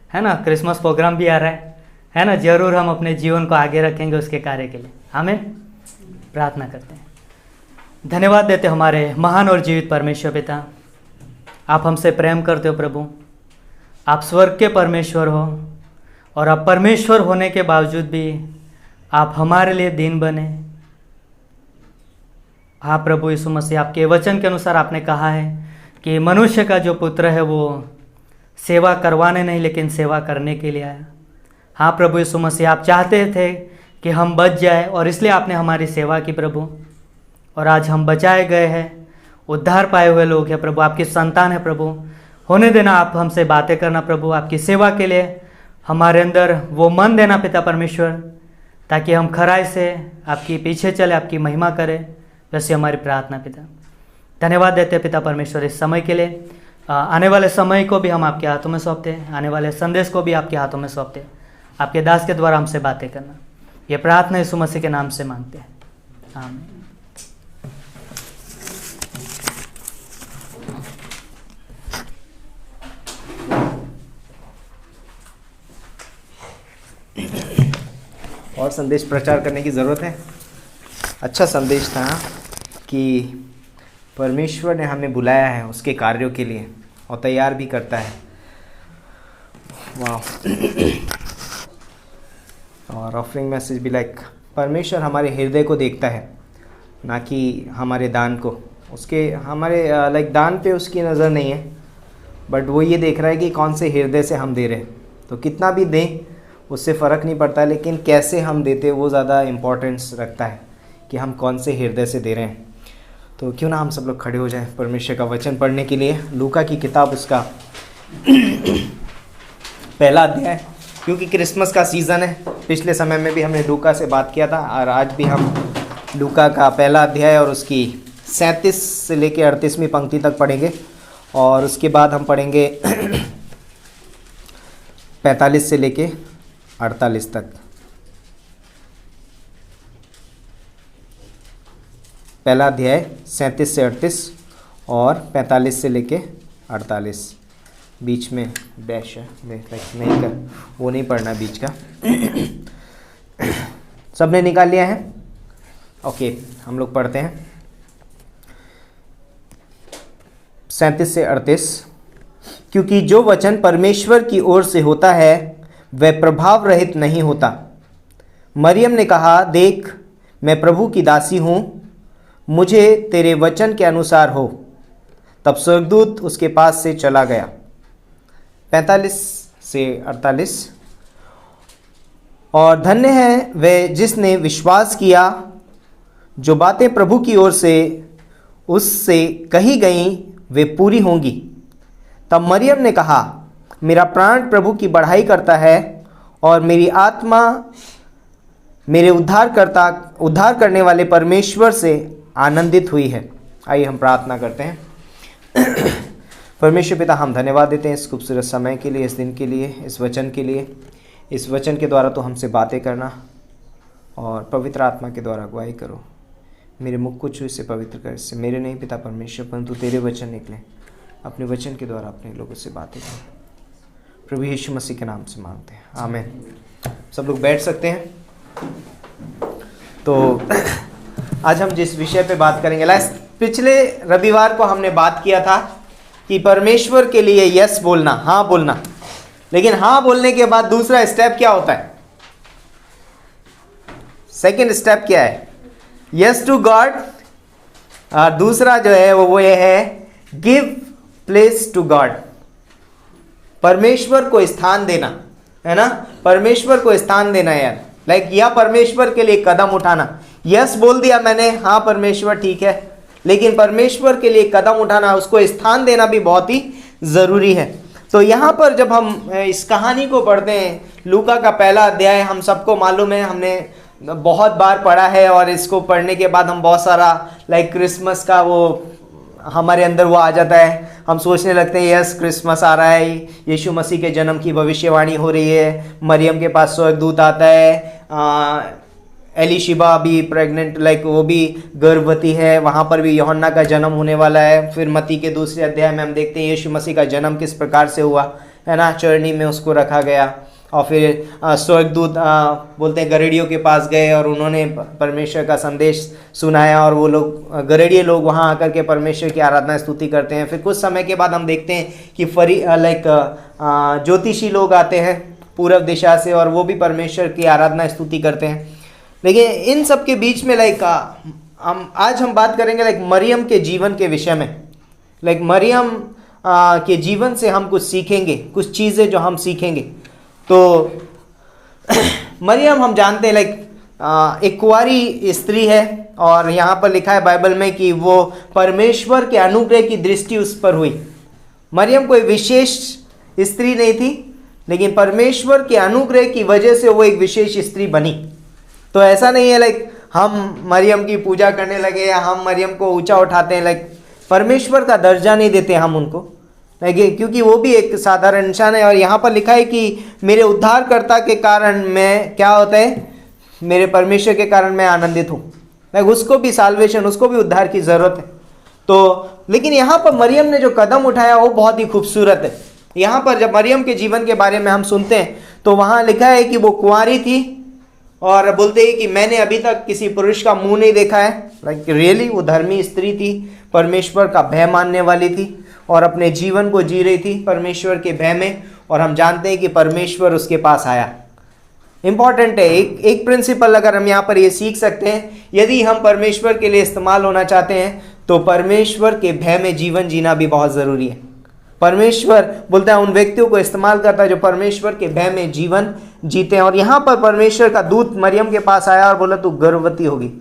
A: है ना। क्रिसमस प्रोग्राम भी आ रहा है ना, जरूर हम अपने जीवन को आगे रखेंगे उसके कार्य के लिए। हमें प्रार्थना करते हैं। धन्यवाद देते हमारे महान और जीवित परमेश्वर पिता, आप हमसे प्रेम करते हो प्रभु, आप स्वर्ग के परमेश्वर हो, और आप परमेश्वर होने के बावजूद भी आप हमारे लिए दीन बने। हाँ प्रभु यीशु मसीह, आपके वचन के अनुसार आपने कहा है कि मनुष्य का जो पुत्र है वो सेवा करवाने नहीं लेकिन सेवा करने के लिए आया। हाँ प्रभु यीशु मसीह, आप चाहते थे कि हम बच जाए और इसलिए आपने हमारी सेवा की प्रभु, और आज हम बचाए गए हैं, उद्धार पाए हुए लोग हैं प्रभु, आपकी संतान है प्रभु। होने देना आप हमसे बातें करना प्रभु, आपकी सेवा के लिए हमारे अंदर वो मन देना पिता परमेश्वर, ताकि हम खराई से आपकी पीछे चले, आपकी महिमा करें। वैसे हमारी प्रार्थना पिता। धन्यवाद देते हैं पिता परमेश्वर इस समय के लिए। आने वाले समय को भी हम आपके हाथों में सौंपते हैं, आने वाले संदेश को भी आपके हाथों में सौंपते हैं। आपके दास के द्वारा हमसे बातें करना, ये प्रार्थना यीशु मसीह के नाम से मांगते हैं, आमीन।
B: और संदेश प्रचार करने की ज़रूरत है। अच्छा संदेश था कि परमेश्वर ने हमें बुलाया है उसके कार्यों के लिए और तैयार भी करता है। वाह। और ऑफरिंग मैसेज भी लाइक परमेश्वर हमारे हृदय को देखता है, ना कि हमारे दान को। उसके हमारे लाइक दान पे उसकी नज़र नहीं है, बट वो ये देख रहा है कि कौन से हृदय से हम दे रहे हैं। तो कितना भी दें उससे फ़र्क नहीं पड़ता, लेकिन कैसे हम देते वो ज़्यादा इम्पोर्टेंस रखता है कि हम कौन से हृदय से दे रहे हैं। तो क्यों ना हम सब लोग खड़े हो जाएं परमेश्वर का वचन पढ़ने के लिए। लूका की किताब उसका पहला अध्याय, क्योंकि क्रिसमस का सीज़न है। पिछले समय में भी हमने लूका से बात किया था और आज भी हम लूका का पहला अध्याय और उसकी 37 से लेकर 38वीं पंक्ति तक पढ़ेंगे, और उसके बाद हम पढ़ेंगे 45 से लेके 48 तक। पहला अध्याय 37 से 38 और 45 से लेके 48। बीच में डैश है, नहीं कर वो नहीं पढ़ना बीच का। सबने निकाल लिया है? ओके, हम लोग पढ़ते हैं 37 से 38। क्योंकि जो वचन परमेश्वर की ओर से होता है वह प्रभाव रहित नहीं होता। मरियम ने कहा, देख मैं प्रभु की दासी हूँ, मुझे तेरे वचन के अनुसार हो। तब स्वर्गदूत उसके पास से चला गया। 45 से 48। और धन्य है वह जिसने विश्वास किया, जो बातें प्रभु की ओर से उससे कही गईं वे पूरी होंगी। तब मरियम ने कहा, मेरा प्राण प्रभु की बढ़ाई करता है और मेरी आत्मा मेरे उद्धार करने वाले परमेश्वर से आनंदित हुई है। आइए हम प्रार्थना करते हैं। परमेश्वर पिता, हम धन्यवाद देते हैं इस खूबसूरत समय के लिए, इस दिन के लिए, इस वचन के लिए। इस वचन के द्वारा तो हमसे बातें करना और पवित्र आत्मा के द्वारा अगुवाई करो। मेरे मुख को छू इससे पवित्र कर, इससे मेरे नहीं पिता परमेश्वर परंतु तेरे वचन निकले। अपने वचन के द्वारा अपने लोगों से बातें करो। प्रभु यीशु मसीह के नाम से मांगते हैं, आमीन। सब लोग बैठ सकते हैं। तो आज हम जिस विषय पे बात करेंगे, पिछले रविवार को हमने बात किया था कि परमेश्वर के लिए यस बोलना, हाँ बोलना। लेकिन हाँ बोलने के बाद दूसरा स्टेप क्या होता है? सेकंड स्टेप क्या है? Yes to God. और दूसरा जो है वो ये है, गिव प्लेस टू गॉड। परमेश्वर को स्थान देना, है ना? परमेश्वर को स्थान देना यार, लाइक या परमेश्वर के लिए कदम उठाना। यस बोल दिया मैंने, हाँ परमेश्वर ठीक है, लेकिन परमेश्वर के लिए कदम उठाना, उसको स्थान देना भी बहुत ही ज़रूरी है। तो यहाँ पर जब हम इस कहानी को पढ़ते हैं, लूका का पहला अध्याय हम सबको मालूम है, हमने बहुत बार पढ़ा है, और इसको पढ़ने के बाद हम बहुत सारा लाइक क्रिसमस का वो हमारे अंदर वो आ जाता है। हम सोचने लगते हैं यस क्रिसमस आ रहा है, यीशु मसीह के जन्म की भविष्यवाणी हो रही है। मरियम के पास स्वर्गदूत आता है, एलिशिबा भी प्रेग्नेंट, लाइक वो भी गर्भवती है, वहाँ पर भी यूहन्ना का जन्म होने वाला है। फिर मत्ती के दूसरे अध्याय में हम देखते हैं यीशु मसीह का जन्म किस प्रकार से हुआ, है ना? चरनी में उसको रखा गया, और फिर स्वर्गदूत बोलते हैं गरेड़ियों के पास गए और उन्होंने परमेश्वर का संदेश सुनाया, और वो लोग गरेड़िए लोग वहाँ आकर के परमेश्वर की आराधना स्तुति करते हैं। फिर कुछ समय के बाद हम देखते हैं कि ज्योतिषी लोग आते हैं पूर्व दिशा से, और वो भी परमेश्वर की आराधना स्तुति करते हैं। लेकिन इन सब के बीच में आज हम बात करेंगे मरियम के जीवन के विषय में। मरियम के जीवन से हम कुछ सीखेंगे, कुछ चीज़ें जो हम सीखेंगे। तो मरियम हम जानते हैं एक कुंवारी स्त्री है, और यहाँ पर लिखा है बाइबल में कि वो परमेश्वर के अनुग्रह की दृष्टि उस पर हुई। मरियम कोई विशेष स्त्री नहीं थी, लेकिन परमेश्वर के अनुग्रह की वजह से वो एक विशेष स्त्री बनी। तो ऐसा नहीं है हम मरियम की पूजा करने लगे या हम मरियम को ऊंचा उठाते हैं, परमेश्वर का दर्जा नहीं देते हम उनको, क्योंकि वो भी एक साधारण इंसान है। और यहाँ पर लिखा है कि मेरे उद्धारकर्ता के कारण मैं, क्या होता है, मेरे परमेश्वर के कारण मैं आनंदित हूँ। उसको भी साल्वेशन, उसको भी उद्धार की ज़रूरत है। तो लेकिन यहाँ पर मरियम ने जो कदम उठाया वो बहुत ही खूबसूरत है। यहाँ पर जब मरियम के जीवन के बारे में हम सुनते हैं तो वहाँ लिखा है कि वो कुंवारी थी, और बोलते हैं कि मैंने अभी तक किसी पुरुष का मुंह नहीं देखा है। रियली वो धर्मी स्त्री थी, परमेश्वर का भय मानने वाली थी, और अपने जीवन को जी रही थी परमेश्वर के भय में। और हम जानते हैं कि परमेश्वर उसके पास आया। इंपॉर्टेंट है, एक प्रिंसिपल अगर हम यहाँ पर ये सीख सकते हैं, यदि हम परमेश्वर के लिए इस्तेमाल होना चाहते हैं तो परमेश्वर के भय में जीवन जीना भी बहुत ज़रूरी है। परमेश्वर बोलता है उन व्यक्तियों को इस्तेमाल करता है जो परमेश्वर के भय में जीवन जीते हैं। और यहाँ पर परमेश्वर का दूत मरियम के पास आया और बोला तू गर्भवती होगी।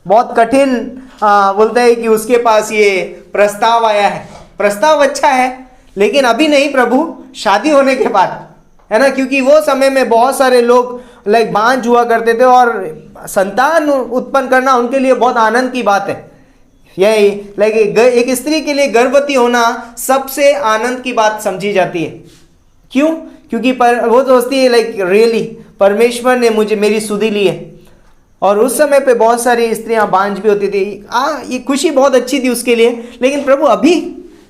B: बहुत कठिन बोलता है कि उसके पास ये प्रस्ताव आया है। प्रस्ताव अच्छा है, लेकिन अभी नहीं प्रभु, शादी होने के बाद, है ना, क्योंकि वो समय में बहुत सारे लोग बांझ हुआ करते थे, और संतान उत्पन्न करना उनके लिए बहुत आनंद की बात है। यही एक स्त्री के लिए गर्भवती होना सबसे आनंद की बात समझी जाती है। क्यों? क्योंकि वो सोचती है रियली परमेश्वर ने मेरी सुधि ली है। और उस समय पे बहुत सारी स्त्रियां बांझ भी होती थी। ये खुशी बहुत अच्छी थी उसके लिए, लेकिन प्रभु अभी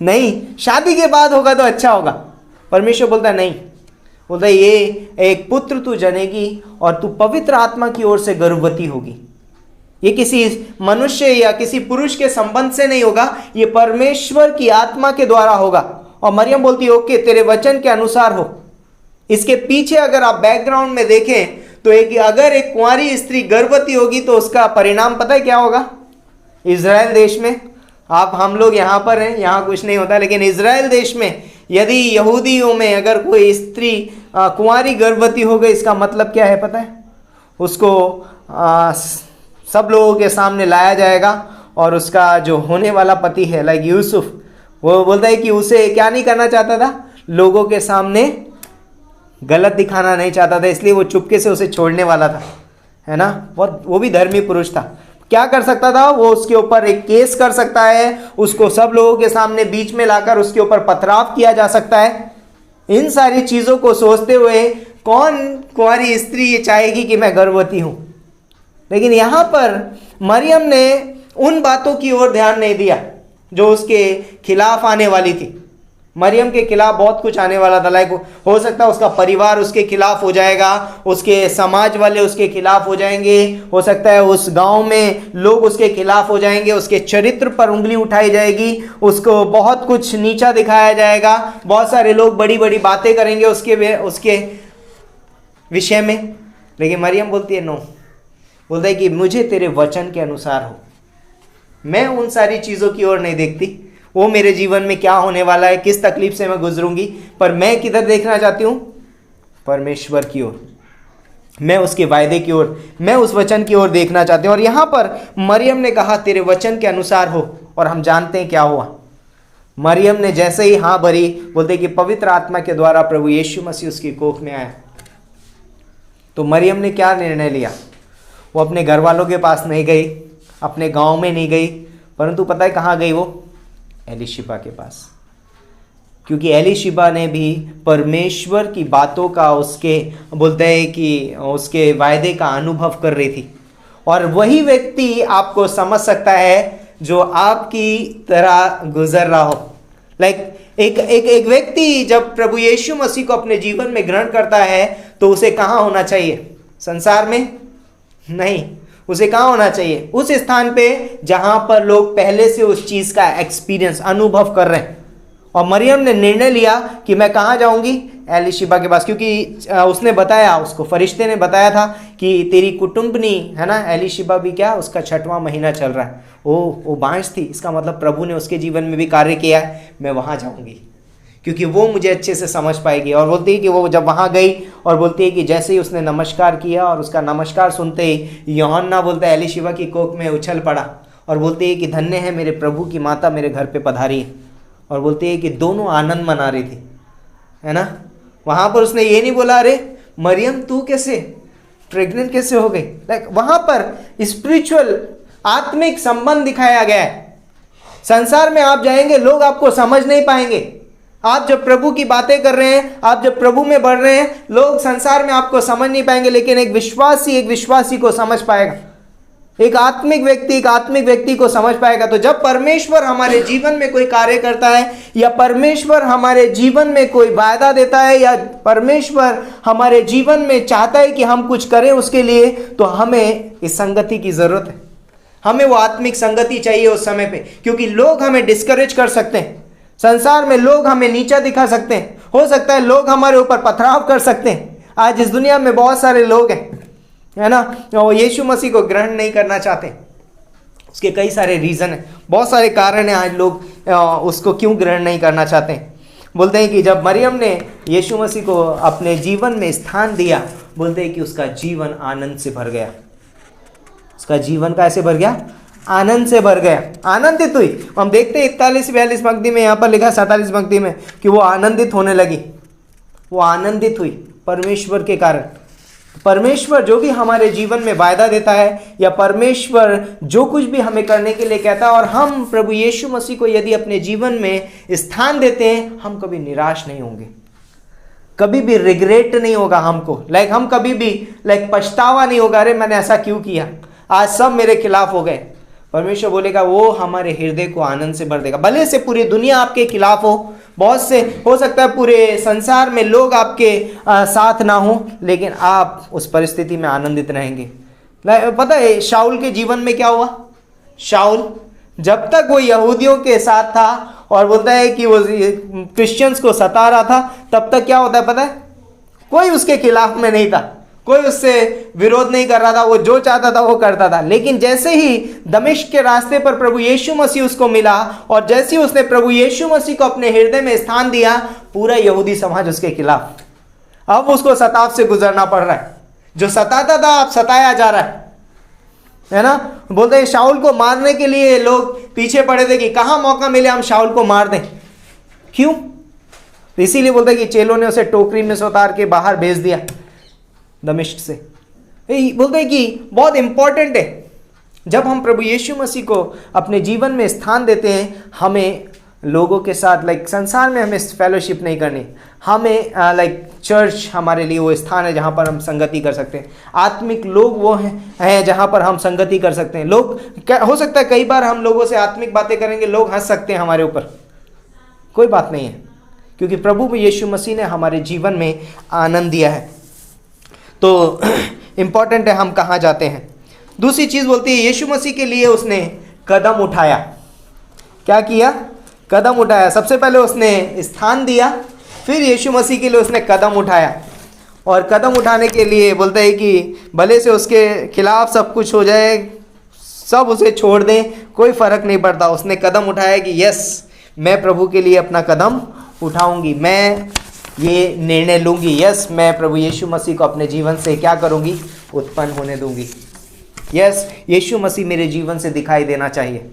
B: नहीं, शादी के बाद होगा तो अच्छा होगा। परमेश्वर बोलता है नहीं, बोलता है ये एक पुत्र तू जनेगी और तू पवित्र आत्मा की ओर से गर्भवती होगी। ये किसी मनुष्य या किसी पुरुष के संबंध से नहीं होगा, ये परमेश्वर की आत्मा के द्वारा होगा। और मरियम बोलती है ओके, तेरे वचन के अनुसार हो। इसके पीछे अगर आप बैकग्राउंड में देखें तो अगर एक कुंवारी स्त्री गर्भवती होगी तो उसका परिणाम पता है क्या होगा? इजराइल देश में, हम लोग यहाँ पर हैं, यहाँ कुछ नहीं होता, लेकिन इजराइल देश में यदि यहूदियों में अगर कोई स्त्री कुंवारी गर्भवती हो गई, इसका मतलब क्या है पता है? उसको सब लोगों के सामने लाया जाएगा, और उसका जो होने वाला पति है यूसुफ, वो बोलता है कि उसे क्या नहीं करना चाहता था, लोगों के सामने गलत दिखाना नहीं चाहता था, इसलिए वो चुपके से उसे छोड़ने वाला था, है ना। वो भी धर्मी पुरुष था। क्या कर सकता था वो? उसके ऊपर एक केस कर सकता है, उसको सब लोगों के सामने बीच में लाकर उसके ऊपर पथराव किया जा सकता है। इन सारी चीज़ों को सोचते हुए कौन कुंवारी स्त्री ये चाहेगी कि मैं गर्भवती हूँ? लेकिन यहाँ पर मरियम ने उन बातों की ओर ध्यान नहीं दिया जो उसके खिलाफ आने वाली थी। मरियम के खिलाफ बहुत कुछ आने वाला था। हो सकता है उसका परिवार उसके खिलाफ हो जाएगा, उसके समाज वाले उसके खिलाफ हो जाएंगे, हो सकता है उस गांव में लोग उसके खिलाफ हो जाएंगे, उसके चरित्र पर उंगली उठाई जाएगी, उसको बहुत कुछ नीचा दिखाया जाएगा, बहुत सारे लोग बड़ी बड़ी बातें करेंगे उसके विषय में। लेकिन मरियम बोलती है नो, बोलता है कि मुझे तेरे वचन के अनुसार हो। मैं उन सारी चीज़ों की ओर नहीं देखती, वो मेरे जीवन में क्या होने वाला है, किस तकलीफ से मैं गुजरूंगी, पर मैं किधर देखना चाहती हूँ? परमेश्वर की ओर, मैं उसके वायदे की ओर, मैं उस वचन की ओर देखना चाहती हूँ। और यहाँ पर मरियम ने कहा तेरे वचन के अनुसार हो, और हम जानते हैं क्या हुआ। मरियम ने जैसे ही हाँ भरी, बोलते कि पवित्र आत्मा के द्वारा प्रभु यीशु मसीह उसकी कोख में आया। तो मरियम ने क्या निर्णय लिया? वो अपने घर वालों के पास नहीं गई, अपने गांव में नहीं गई, परंतु पता है कहाँ गई? वो एलीशिबा के पास, क्योंकि एलीशिबा ने भी परमेश्वर की बातों का, उसके बोलते हैं कि उसके वायदे का अनुभव कर रही थी। और वही व्यक्ति आपको समझ सकता है जो आपकी तरह गुजर रहा हो। एक व्यक्ति जब प्रभु यीशु मसीह को अपने जीवन में ग्रहण करता है तो उसे कहाँ होना चाहिए? संसार में नहीं, उसे कहाँ होना चाहिए? उस स्थान पे जहाँ पर लोग पहले से उस चीज़ का एक्सपीरियंस, अनुभव कर रहे हैं। और मरियम ने निर्णय लिया कि मैं कहाँ जाऊँगी? एलीशिबा के पास, क्योंकि उसने बताया, उसको फरिश्ते ने बताया था कि तेरी कुटुंबनी है ना, एलीशिबा भी क्या, उसका 6वां महीना चल रहा है, वो बांझ थी, इसका मतलब प्रभु ने उसके जीवन में भी कार्य किया है, मैं वहाँ जाऊँगी। क्योंकि वो मुझे अच्छे से समझ पाएगी। और बोलती है कि वो जब वहाँ गई और बोलती है कि जैसे ही उसने नमस्कार किया और उसका नमस्कार सुनते ही यूहन्ना बोलता है एलीशिबा की कोख में उछल पड़ा और बोलती है कि धन्य है मेरे प्रभु की माता मेरे घर पे पधारी है। और बोलती है कि दोनों आनंद मना रही थी, है ना। वहाँ पर उसने ये नहीं बोला अरे मरियम तू कैसे प्रेग्नेंट कैसे हो गई। लाइक वहाँ पर स्पिरिचुअल आत्मिक संबंध दिखाया गया है। संसार में आप जाएंगे लोग आपको समझ नहीं पाएंगे। आप जब प्रभु की बातें कर रहे हैं, आप जब प्रभु में बढ़ रहे हैं, लोग संसार में आपको समझ नहीं पाएंगे, लेकिन एक विश्वासी को समझ पाएगा। एक आत्मिक व्यक्ति को समझ पाएगा। तो जब परमेश्वर हमारे जीवन में कोई कार्य करता है या परमेश्वर हमारे जीवन में कोई वायदा देता है या परमेश्वर हमारे जीवन में चाहता है कि हम कुछ करें उसके लिए, तो हमें इस संगति की जरूरत है। हमें वो आत्मिक संगति चाहिए उस समय पे, क्योंकि लोग हमें डिस्करेज कर सकते हैं। संसार में लोग हमें नीचा दिखा सकते हैं। हो सकता है लोग हमारे ऊपर पथराव कर सकते हैं। आज इस दुनिया में बहुत सारे लोग हैं, है ना, वो यीशु मसीह को ग्रहण नहीं करना चाहते। उसके कई सारे रीज़न हैं, बहुत सारे कारण हैं आज लोग उसको क्यों ग्रहण नहीं करना चाहते हैं। बोलते हैं कि जब मरियम ने यीशु मसीह को अपने जीवन में स्थान दिया, बोलते हैं कि उसका जीवन आनंद से भर गया। उसका जीवन कैसे भर गया? आनंद से भर गया, आनंदित हुई। हम देखते हैं 41-42 पंक्ति में, यहाँ पर लिखा 47 पंक्ति में कि वो आनंदित होने लगी। वो आनंदित हुई परमेश्वर के कारण। परमेश्वर जो भी हमारे जीवन में वायदा देता है या परमेश्वर जो कुछ भी हमें करने के लिए कहता है और हम प्रभु यीशु मसीह को यदि अपने जीवन में स्थान देते हैं, हम कभी निराश नहीं होंगे, कभी भी रिग्रेट नहीं होगा हमको। हम कभी भी पछतावा नहीं होगा, अरे मैंने ऐसा क्यों किया, आज सब मेरे खिलाफ हो गए। परमेश्वर बोलेगा वो हमारे हृदय को आनंद से भर देगा। भले से पूरी दुनिया आपके खिलाफ हो, बहुत से हो सकता है पूरे संसार में लोग आपके साथ ना हो, लेकिन आप उस परिस्थिति में आनंदित रहेंगे। पता है शाऊल के जीवन में क्या हुआ? शाऊल जब तक वो यहूदियों के साथ था और बोलता है कि वो क्रिश्चियंस को सता रहा था, तब तक क्या होता है पता है? कोई उसके खिलाफ में नहीं था, कोई उससे विरोध नहीं कर रहा था, वो जो चाहता था वो करता था। लेकिन जैसे ही दमिश्क के रास्ते पर प्रभु यीशु मसीह उसको मिला और जैसे ही उसने प्रभु यीशु मसीह को अपने हृदय में स्थान दिया, पूरा यहूदी समाज उसके खिलाफ। अब उसको सताव से गुजरना पड़ रहा है। जो सताता था अब सताया जा रहा है ना। बोलते हैं शाऊल को मारने के लिए लोग पीछे पड़े थे कि कहाँ मौका मिले हम शाऊल को मार दें। क्यों? इसीलिए बोलते हैं कि चेलों ने उसे टोकरी में से उतार के बाहर भेज दिया दमिश्क से। बोलते हैं कि बहुत इंपॉर्टेंट है, जब हम प्रभु यीशु मसीह को अपने जीवन में स्थान देते हैं, हमें लोगों के साथ संसार में हमें फेलोशिप नहीं करनी। हमें चर्च हमारे लिए वो स्थान है जहाँ पर हम संगति कर सकते हैं। आत्मिक लोग वो हैं जहाँ पर हम संगति कर सकते हैं। लोग हो सकता है कई बार हम लोगों से आत्मिक बातें करेंगे, लोग हंस सकते हैं हमारे ऊपर, कोई बात नहीं है, क्योंकि प्रभु यीशु मसीह ने हमारे जीवन में आनंद दिया है। तो इम्पॉर्टेंट है हम कहाँ जाते हैं। दूसरी चीज़ बोलती है यीशु मसीह के लिए उसने कदम उठाया। क्या किया? कदम उठाया। सबसे पहले उसने स्थान दिया, फिर यीशु मसीह के लिए उसने कदम उठाया। और कदम उठाने के लिए बोलता है कि भले से उसके खिलाफ सब कुछ हो जाए, सब उसे छोड़ दें, कोई फ़र्क नहीं पड़ता। उसने कदम उठाया कि यस, मैं प्रभु के लिए अपना कदम उठाऊंगी, मैं ये निर्णय लूंगी, यस मैं प्रभु यीशु मसीह को अपने जीवन से क्या करूंगी? उत्पन्न होने दूंगी। यस, यीशु मसीह मेरे जीवन से दिखाई देना चाहिए।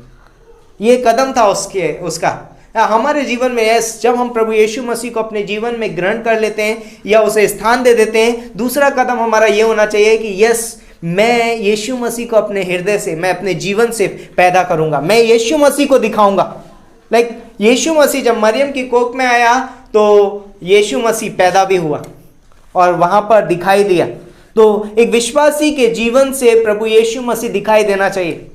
B: ये कदम था उसका हमारे जीवन में। यस, जब हम प्रभु यीशु मसीह को अपने जीवन में ग्रहण कर लेते हैं या उसे स्थान दे देते हैं, दूसरा कदम हमारा ये होना चाहिए कि यस, मैं यीशु मसीह को अपने हृदय से, मैं अपने जीवन से पैदा करूंगा, मैं यीशु मसीह को दिखाऊंगा। यीशु मसीह जब मरियम की कोख में आया तो यीशु मसीह पैदा भी हुआ और वहां पर दिखाई दिया। तो एक विश्वासी के जीवन से प्रभु यीशु मसीह दिखाई देना चाहिए,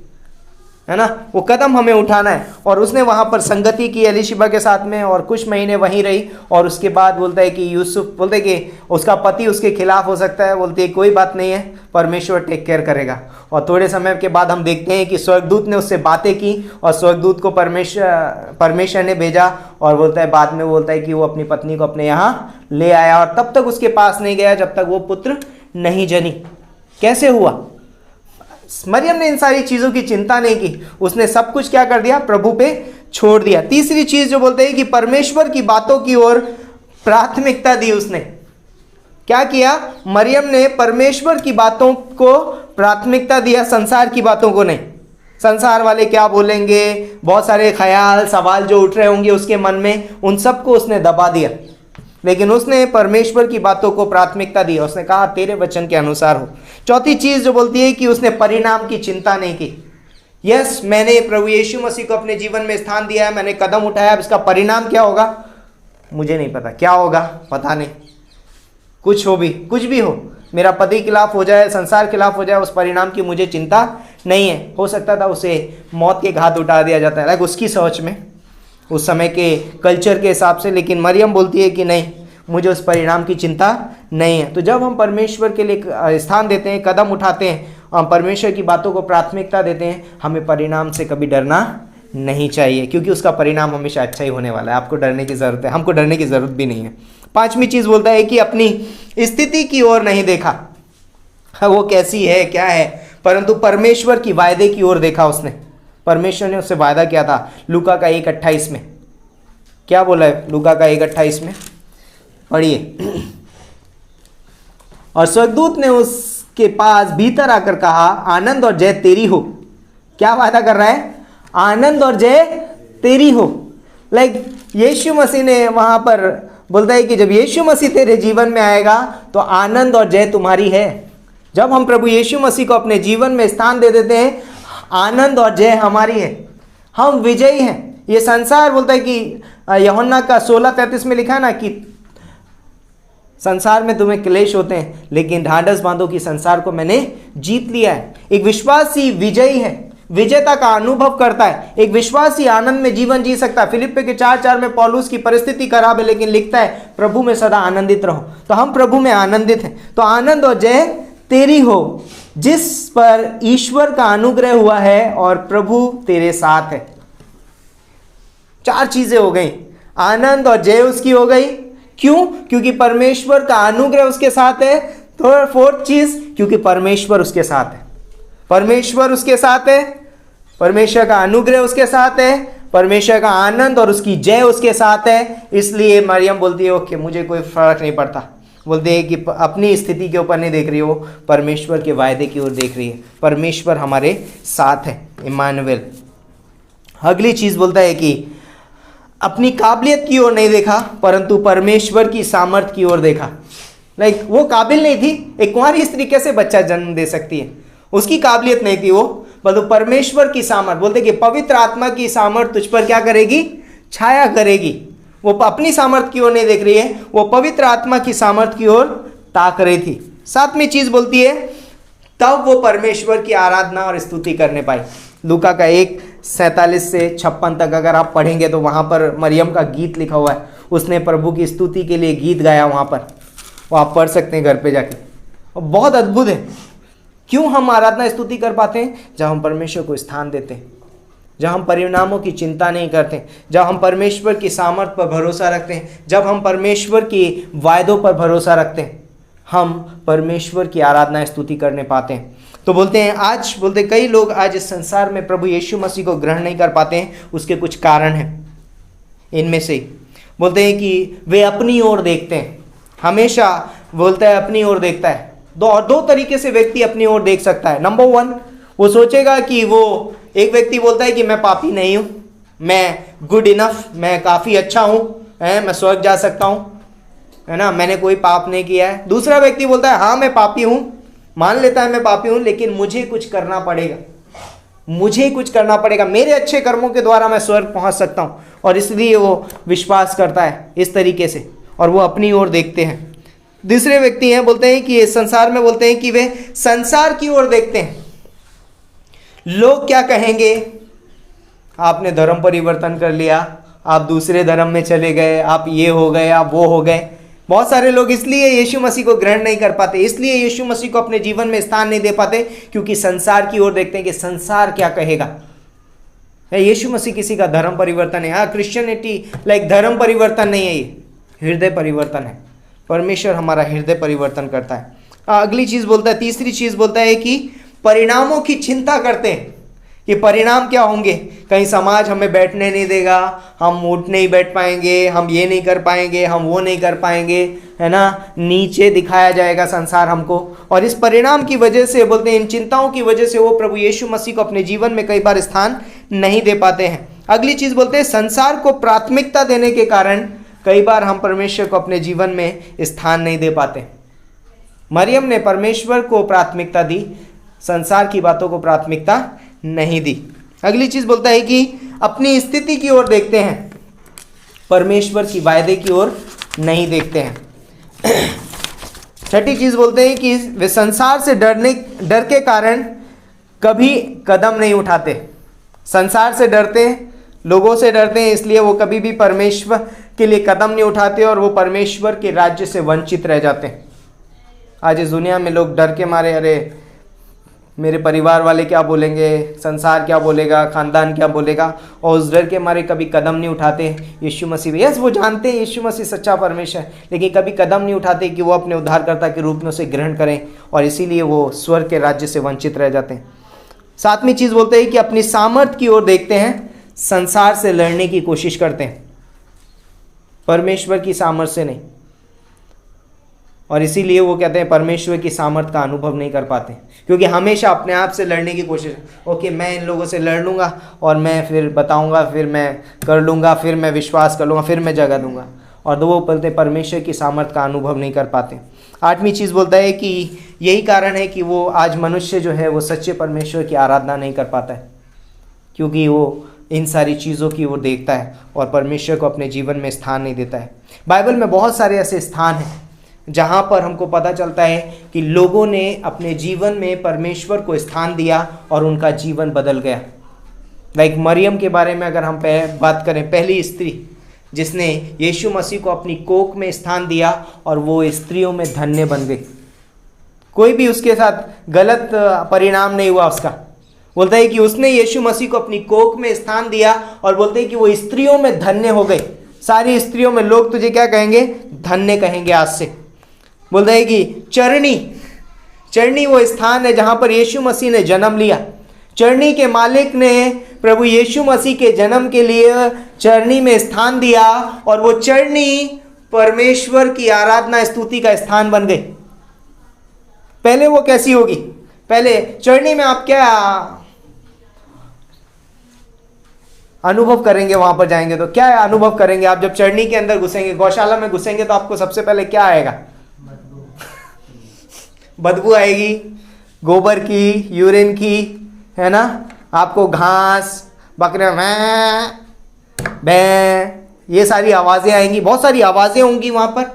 B: है ना। वो कदम हमें उठाना है। और उसने वहां पर संगति की एलीशिबा के साथ में और कुछ महीने वहीं रही। और उसके बाद बोलता है कि यूसुफ, बोलते हैं कि उसका पति उसके खिलाफ हो सकता है, बोलती है कोई बात नहीं है, परमेश्वर टेक केयर करेगा। और थोड़े समय के बाद हम देखते हैं कि स्वर्गदूत ने उससे बातें की और स्वर्गदूत को परमेश्वर ने भेजा। और बोलता है बाद में बोलता है कि वो अपनी पत्नी को अपने यहाँ ले आया और तब तक उसके पास नहीं गया जब तक वो पुत्र नहीं जनी। कैसे हुआ? मरियम ने इन सारी चीज़ों की चिंता नहीं की, उसने सब कुछ क्या कर दिया? प्रभु पे छोड़ दिया। तीसरी चीज जो बोलते हैं कि परमेश्वर की बातों की ओर प्राथमिकता दी उसने। क्या किया? मरियम ने परमेश्वर की बातों को प्राथमिकता दिया, संसार की बातों को नहीं। संसार वाले क्या बोलेंगे, बहुत सारे ख्याल सवाल जो उठ रहे होंगे उसके मन में, उन सबको उसने दबा दिया, लेकिन उसने परमेश्वर की बातों को प्राथमिकता दी। उसने कहा तेरे वचन के अनुसार हो। चौथी चीज जो बोलती है कि उसने परिणाम की चिंता नहीं की। यस, मैंने प्रभु यीशु मसीह को अपने जीवन में स्थान दिया है, मैंने कदम उठाया, अब इसका परिणाम क्या होगा मुझे नहीं पता। क्या होगा पता नहीं, कुछ भी हो, मेरा पति खिलाफ हो जाए, संसार खिलाफ हो जाए, उस परिणाम की मुझे चिंता नहीं है। हो सकता था उसे मौत के घाट उतार दिया जाता है, लाइक उसकी सोच में, उस समय के कल्चर के हिसाब से, लेकिन मरियम बोलती है कि नहीं, मुझे उस परिणाम की चिंता नहीं है। तो जब हम परमेश्वर के लिए स्थान देते हैं, कदम उठाते हैं, हम परमेश्वर की बातों को प्राथमिकता देते हैं, हमें परिणाम से कभी डरना नहीं चाहिए, क्योंकि उसका परिणाम हमेशा अच्छा ही होने वाला है। आपको डरने की ज़रूरत है, हमको डरने की ज़रूरत भी नहीं है। पांचवी चीज़ बोलता है कि अपनी स्थिति की ओर नहीं देखा, वो कैसी है क्या है, परंतु परमेश्वर की वायदे की ओर देखा उसने। परमेश्वर ने उससे वायदा किया था। लूका का 1:28 में क्या बोला है? लूका का 1:28 में पढ़िए। और स्वर्गदूत ने उसके पास भीतर आकर कहा, आनंद और जय तेरी हो। क्या वादा कर रहा है? आनंद और जय तेरी हो। लाइक यीशु मसीह ने वहां पर बोलता है कि जब यीशु मसीह तेरे जीवन में आएगा तो आनंद और जय तुम्हारी है। जब हम प्रभु यीशु मसीह को अपने जीवन में स्थान दे देते हैं, आनंद और जय हमारी है, हम विजयी हैं। ये संसार बोलता है कि यूहन्ना का 16:33 में लिखा है ना कि संसार में तुम्हें क्लेश होते हैं, लेकिन ढांढस बांधो कि संसार को मैंने जीत लिया है। एक विश्वासी विजयी है, विजेता का अनुभव करता है। एक विश्वासी आनंद में जीवन जी सकता है। फिलिप्पी के 4:4 में पौलुस की परिस्थिति खराब है, लेकिन लिखता है प्रभु में सदा आनंदित रहो। तो हम प्रभु में आनंदित हैं। तो आनंद और जय तेरी हो, जिस पर ईश्वर का अनुग्रह हुआ है और प्रभु तेरे साथ है। 4 चीजें हो गई, आनंद और जय उसकी हो गई। क्यों? क्योंकि परमेश्वर का अनुग्रह उसके साथ है। तो 4th चीज, क्योंकि परमेश्वर उसके साथ है। परमेश्वर उसके साथ है, परमेश्वर का अनुग्रह उसके साथ है, परमेश्वर का आनंद और उसकी जय उसके साथ है। इसलिए मरियम बोलती है ओके, मुझे कोई फर्क नहीं पड़ता। बोलते हैं कि अपनी स्थिति के ऊपर नहीं देख रही हो, परमेश्वर के वायदे की ओर देख रही है। परमेश्वर हमारे साथ है, इमानुएल। अगली चीज बोलता है कि अपनी काबिलियत की ओर नहीं देखा, परंतु परमेश्वर की सामर्थ की ओर देखा। लाइक वो काबिल नहीं थी, एक कुंवारी स्त्री कैसे बच्चा जन्म दे सकती है, उसकी काबिलियत नहीं थी वो, परंतु परमेश्वर की सामर्थ। बोलते कि पवित्र आत्मा की सामर्थ तुझ पर क्या करेगी? छाया करेगी। वो अपनी सामर्थ की ओर नहीं देख रही है, वो पवित्र आत्मा की सामर्थ की ओर ताक रही थी। 7वीं चीज बोलती है तब वो परमेश्वर की आराधना और स्तुति करने पाई। लूका का 1:47 से 56 तक अगर आप पढ़ेंगे तो वहां पर मरियम का गीत लिखा हुआ है। उसने प्रभु की स्तुति के लिए गीत गाया वहां पर, वो आप पढ़ सकते हैं घर पे जाके। और बहुत अद्भुत है। क्यों हम आराधना स्तुति कर पाते हैं? जब हम परमेश्वर को स्थान देते हैं, जब हम परिणामों की चिंता नहीं करते, जब हम परमेश्वर की सामर्थ पर भरोसा रखते हैं, जब हम परमेश्वर की वायदों पर भरोसा रखते हैं, हम परमेश्वर की आराधना स्तुति करने पाते हैं। तो बोलते हैं कई लोग आज इस संसार में प्रभु यीशु मसीह को ग्रहण नहीं कर पाते हैं। उसके कुछ कारण हैं। इनमें से बोलते हैं कि वे अपनी ओर देखते हैं, हमेशा बोलता है अपनी ओर देखता है। दो तरीके से व्यक्ति अपनी ओर देख सकता है। नंबर 1, वो सोचेगा कि वो एक व्यक्ति बोलता है कि मैं पापी नहीं हूं, मैं गुड इनफ, मैं काफी अच्छा हूं, मैं स्वर्ग जा सकता हूं, है ना, मैंने कोई पाप नहीं किया है। दूसरा व्यक्ति बोलता है हाँ मैं पापी हूं, मान लेता है मैं पापी हूं, लेकिन मुझे कुछ करना पड़ेगा, मुझे कुछ करना पड़ेगा, मेरे अच्छे कर्मों के द्वारा मैं स्वर्ग पहुंच सकता हूं। और इसलिए वो विश्वास करता है इस तरीके से, और वो अपनी ओर देखते हैं। दूसरे व्यक्ति हैं, बोलते हैं कि संसार में बोलते हैं कि वे संसार की ओर देखते हैं। लोग क्या कहेंगे? आपने धर्म परिवर्तन कर लिया, आप दूसरे धर्म में चले गए, आप ये हो गए, आप वो हो गए। बहुत सारे लोग इसलिए यीशु मसीह को ग्रहण नहीं कर पाते, इसलिए यीशु मसीह को अपने जीवन में स्थान नहीं दे पाते, क्योंकि संसार की ओर देखते हैं कि संसार क्या कहेगा। यीशु मसीह किसी का धर्म परिवर्तन है। हाँ, क्रिश्चियनिटी लाइक धर्म परिवर्तन नहीं है, ये हृदय परिवर्तन है। परमेश्वर हमारा हृदय परिवर्तन करता है। अगली चीज बोलता है, तीसरी चीज बोलता है कि परिणामों की चिंता करते हैं कि परिणाम क्या होंगे। कहीं समाज हमें बैठने नहीं देगा, हम उठ नहीं बैठ पाएंगे, हम ये नहीं कर पाएंगे, हम वो नहीं कर पाएंगे, है ना, नीचे दिखाया जाएगा संसार हमको। और इस परिणाम की वजह से बोलते हैं, इन चिंताओं की वजह से वो प्रभु यीशु मसीह को अपने जीवन में कई बार स्थान नहीं दे पाते हैं। अगली चीज बोलते हैं, संसार को प्राथमिकता देने के कारण कई बार हम परमेश्वर को अपने जीवन में स्थान नहीं दे पाते। मरियम ने परमेश्वर को प्राथमिकता दी, संसार की बातों को प्राथमिकता नहीं दी। अगली चीज बोलता है कि अपनी स्थिति की ओर देखते हैं, परमेश्वर की वायदे की ओर नहीं देखते हैं। छठी चीज बोलते हैं कि वे संसार से डर के कारण कभी कदम नहीं उठाते। संसार से डरते हैं, लोगों से डरते हैं, इसलिए वो कभी भी परमेश्वर के लिए कदम नहीं उठाते और वो परमेश्वर के राज्य से वंचित रह जाते हैं। आज इस दुनिया में लोग डर के मारे, अरे मेरे परिवार वाले क्या बोलेंगे, संसार क्या बोलेगा, खानदान क्या बोलेगा, और उस डर के मारे कभी कदम नहीं उठाते यीशु मसीह पे। यस, वो जानते हैं यीशु मसीह सच्चा परमेश्वर है, लेकिन कभी कदम नहीं उठाते कि वो अपने उद्धारकर्ता के रूप में उसे ग्रहण करें, और इसीलिए वो स्वर्ग के राज्य से वंचित रह जाते हैं। सातवीं चीज़ बोलते हैं कि अपनी सामर्थ्य की ओर देखते हैं, संसार से लड़ने की कोशिश करते हैं, परमेश्वर की सामर्थ्य से नहीं, और इसीलिए वो कहते हैं परमेश्वर की सामर्थ्य का अनुभव नहीं कर पाते, क्योंकि हमेशा अपने आप से लड़ने की कोशिश। ओके, मैं इन लोगों से लड़ लूँगा और मैं फिर बताऊँगा, फिर मैं कर लूँगा, फिर मैं विश्वास कर लूँगा, फिर मैं जगा दूँगा, और वो बोलते परमेश्वर की सामर्थ्य का अनुभव नहीं कर पाते। आठवीं चीज़ बोलता है कि यही कारण है कि वो आज मनुष्य जो है वो सच्चे परमेश्वर की आराधना नहीं कर पाता है, क्योंकि वो इन सारी चीज़ों की ओर देखता है और परमेश्वर को अपने जीवन में स्थान नहीं देता है। बाइबल में बहुत सारे ऐसे स्थान हैं जहाँ पर हमको पता चलता है कि लोगों ने अपने जीवन में परमेश्वर को स्थान दिया और उनका जीवन बदल गया। लाइक मरियम के बारे में अगर हम बात करें, पहली स्त्री जिसने यीशु मसीह को अपनी कोख में स्थान दिया और वो स्त्रियों में धन्य बन गई। कोई भी उसके साथ गलत परिणाम नहीं हुआ उसका। बोलता है कि उसने यीशु मसीह को अपनी कोख में स्थान दिया और बोलते हैं कि वो स्त्रियों में धन्य हो गई। सारी स्त्रियों में लोग तुझे क्या कहेंगे? धन्य कहेंगे आज से। बोलता है कि चरनी वो स्थान है जहाँ पर यीशु मसीह ने जन्म लिया। चरनी के मालिक ने प्रभु यीशु मसीह के जन्म के लिए चरनी में स्थान दिया और वो चरनी परमेश्वर की आराधना स्तुति का स्थान बन गई। पहले वो कैसी होगी? पहले चरनी में आप क्या अनुभव करेंगे? वहां पर जाएंगे तो क्या अनुभव करेंगे आप? जब चरनी के अंदर घुसेंगे, गौशाला में घुसेंगे, तो आपको सबसे पहले क्या आएगा? बदबू आएगी, गोबर की, यूरिन की, है ना। आपको घास, बकरे भैं, ये सारी आवाजें आएंगी, बहुत सारी आवाजें होंगी वहां पर,